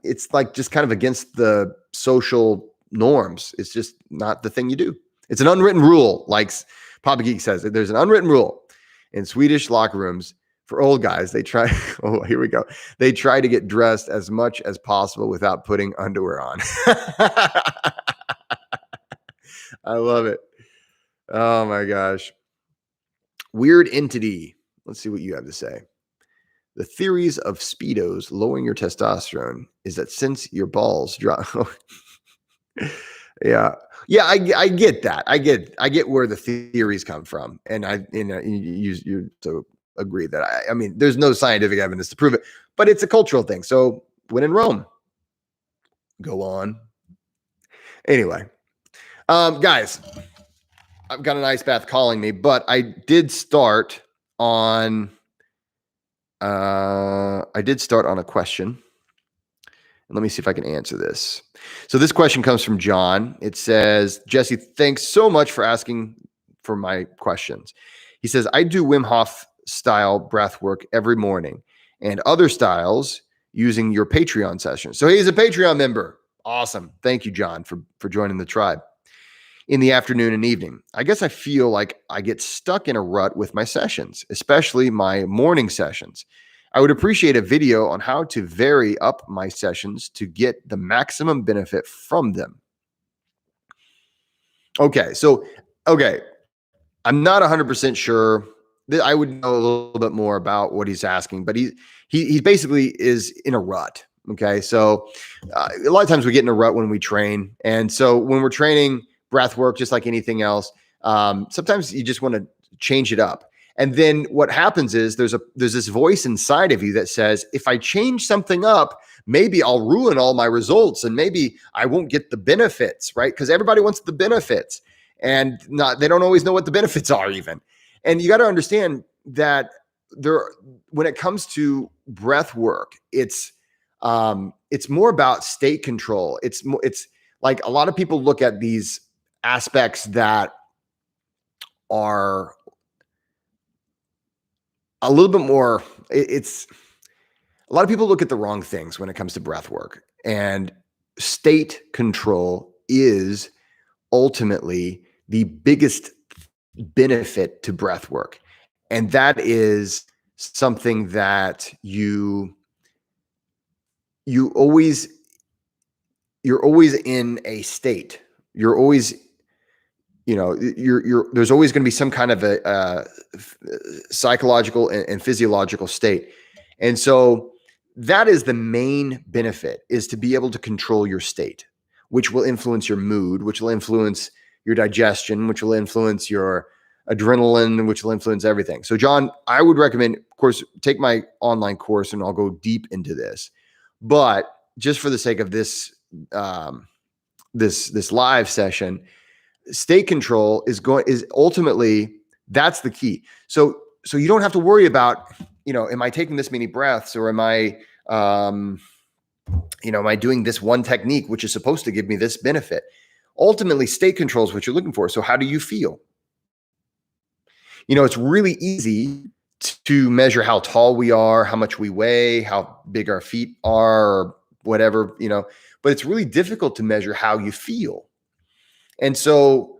it's like just kind of against the social norms. It's just not the thing you do. It's an unwritten rule. Like Papa Geek says, there's an unwritten rule in Swedish locker rooms for old guys. They try, oh, here we go. They try to get dressed as much as possible without putting underwear on. I love it. Oh my gosh. Weird Entity. Let's see what you have to say. The theories of Speedos lowering your testosterone is that since your balls drop. Yeah. I get that. I get where the theories come from. And you so agree that I mean, there's no scientific evidence to prove it, but it's a cultural thing. So when in Rome, go on. Anyway, guys, I've got an ice bath calling me, but I did start on a question. And let me see if I can answer this. So this question comes from John. It says, Jesse, thanks so much for asking for my questions. He says, I do Wim Hof style breath work every morning and other styles using your Patreon session. So he's a Patreon member. Awesome. Thank you, John, for joining the tribe. In the afternoon and evening, I guess I feel like I get stuck in a rut with my sessions, especially my morning sessions. I would appreciate a video on how to vary up my sessions to get the maximum benefit from them. Okay. I'm not 100% sure. I would know a little bit more about what he's asking, but he basically is in a rut. Okay. So a lot of times we get in a rut when we train. And so when we're training breath work, just like anything else, sometimes you just want to change it up. And then what happens is there's this voice inside of you that says, if I change something up, maybe I'll ruin all my results and maybe I won't get the benefits, right? Because everybody wants the benefits and they don't always know what the benefits are even. And you got to understand that when it comes to breath work, it's more about state control. It's like a lot of people look at these aspects that are a little bit more, a lot of people look at the wrong things when it comes to breath work, and state control is ultimately the biggest benefit to breath work. And that is something that you're always in a state. You're always, there's always going to be some kind of a psychological and physiological state. And so that is the main benefit, is to be able to control your state, which will influence your mood, which will influence your digestion, which will influence your adrenaline, which will influence everything. So John, I would recommend, of course, take my online course and I'll go deep into this, but just for the sake of this, this live session, state control is ultimately, that's the key. So you don't have to worry about, am I taking this many breaths, or am I doing this one technique, which is supposed to give me this benefit? Ultimately, state control is what you're looking for. So how do you feel? It's really easy to measure how tall we are, how much we weigh, how big our feet are, or whatever, but it's really difficult to measure how you feel. And so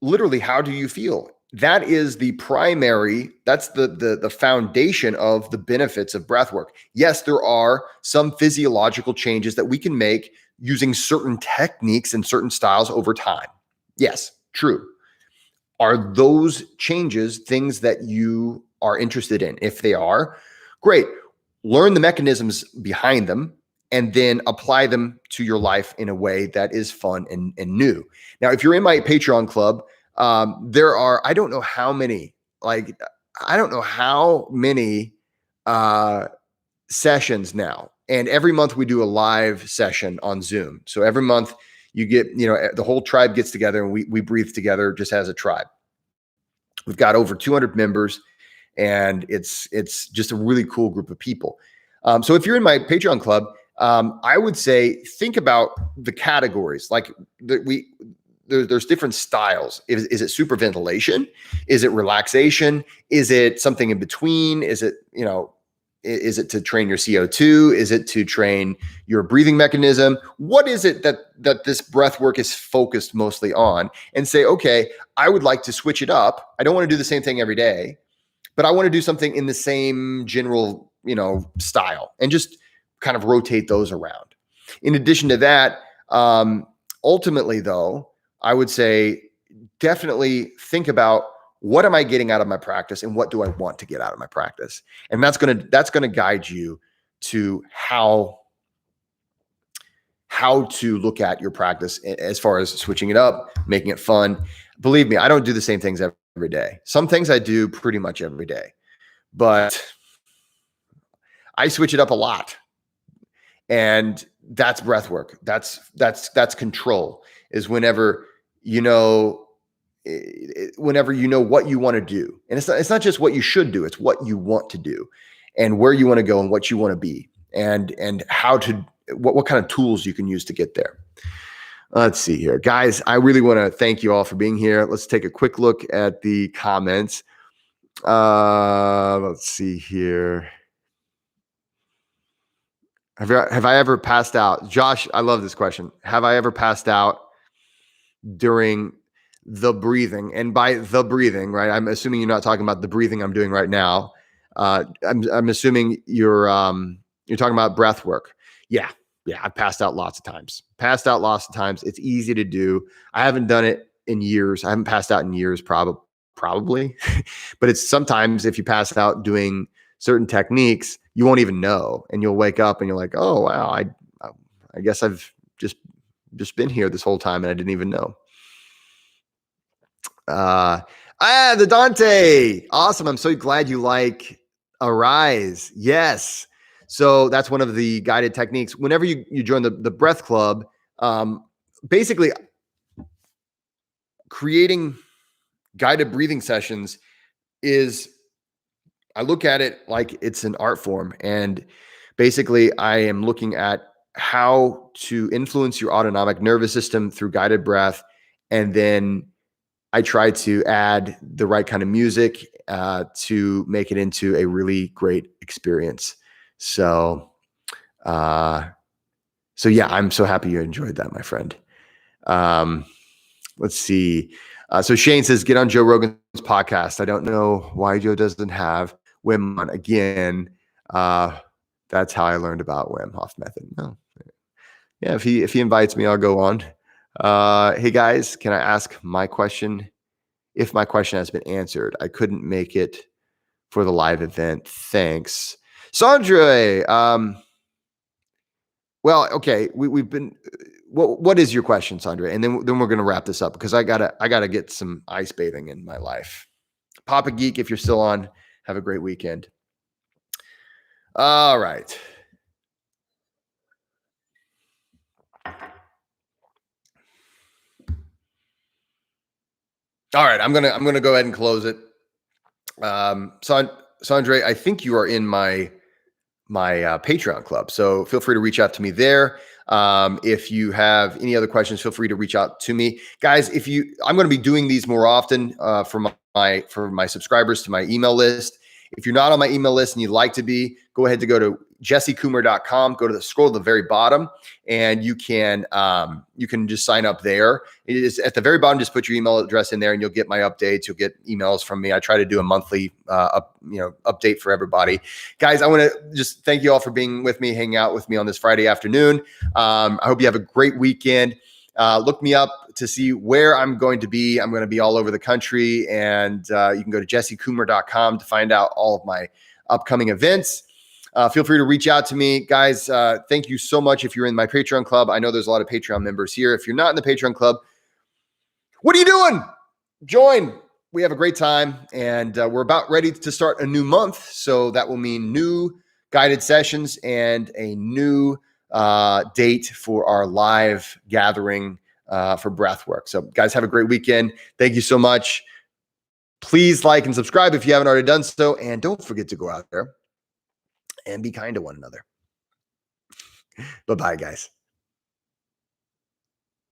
literally, how do you feel? That is the primary, that's the foundation of the benefits of breath work. Yes, there are some physiological changes that we can make using certain techniques and certain styles over time. Yes, true. Are those changes things that you are interested in? If they are, great. Learn the mechanisms behind them and then apply them to your life in a way that is fun and new. Now, if you're in my Patreon club, there are, I don't know how many sessions now. And every month we do a live session on Zoom. So every month you get, the whole tribe gets together and we breathe together just as a tribe. We've got over 200 members, and it's just a really cool group of people. So if you're in my Patreon club, I would say think about the categories. Like there's different styles. Is it superventilation? Is it relaxation? Is it something in between? Is it to train your CO2? Is it to train your breathing mechanism? What is it that this breath work is focused mostly on? And say, okay, I would like to switch it up. I don't want to do the same thing every day, but I want to do something in the same general, style, and just kind of rotate those around. In addition to that, ultimately though, I would say definitely think about, what am I getting out of my practice and what do I want to get out of my practice? And that's going to guide you to how to look at your practice as far as switching it up, making it fun. Believe me, I don't do the same things every day. Some things I do pretty much every day, but I switch it up a lot. And that's breath work. That's control, is whenever you know what you want to do. And it's not just what you should do, it's what you want to do and where you want to go and what you want to be, and what kind of tools you can use to get there. Let's see here. Guys, I really want to thank you all for being here. Let's take a quick look at the comments. Let's see here. Have I ever passed out? Josh, I love this question. Have I ever passed out during the breathing? And by the breathing, right, I'm assuming you're not talking about the breathing I'm doing right now. I'm assuming you're talking about breath work. Yeah, I've passed out lots of times. It's easy to do. I haven't done it in years. I haven't passed out in years, probably. But it's sometimes, if you pass out doing certain techniques, you won't even know, and you'll wake up and you're like, oh wow, I guess I've just been here this whole time and I didn't even know. The Dante, awesome. I'm so glad you like Arise. Yes. So that's one of the guided techniques. Whenever you join the breath club, basically creating guided breathing sessions I look at it like it's an art form. And basically I am looking at how to influence your autonomic nervous system through guided breath. And then I try to add the right kind of music to make it into a really great experience. So yeah, I'm so happy you enjoyed that, my friend. Let's see. So Shane says, get on Joe Rogan's podcast. I don't know why Joe doesn't have Wim on again. That's how I learned about Wim Hof Method. No. Yeah, if he invites me, I'll go on. Hey guys, can I ask my question? If my question has been answered, I couldn't make it for the live event. Thanks. Sandra, well, okay, we've been, what is your question, Sandra? And then we're going to wrap this up, because I gotta get some ice bathing in my life. Papa Geek, if you're still on, have a great weekend. All right. All right, I'm gonna go ahead and close it. Sandra, I think you are in my Patreon club, so feel free to reach out to me there. If you have any other questions, feel free to reach out to me, guys. I'm going to be doing these more often for my subscribers to my email list. If you're not on my email list and you'd like to be, go ahead to go to jessecoomer.com, scroll to the very bottom, and you can just sign up there. It is at the very bottom. Just put your email address in there and you'll get my updates. You'll get emails from me. I try to do a monthly update for everybody. Guys, I want to just thank you all for being with me, hanging out with me on this Friday afternoon. I hope you have a great weekend. Look me up to see where I'm going to be. I'm going to be all over the country, and you can go to jessecoomer.com to find out all of my upcoming events. Feel free to reach out to me, guys. Thank you so much if you're in my Patreon club. I know there's a lot of Patreon members here. If you're not in the Patreon club, what are you doing? Join. We have a great time, and we're about ready to start a new month. So that will mean new guided sessions and a new date for our live gathering for Breathwork. So guys, have a great weekend. Thank you so much. Please like and subscribe if you haven't already done so. And don't forget to go out there and be kind to one another. Bye-bye, guys.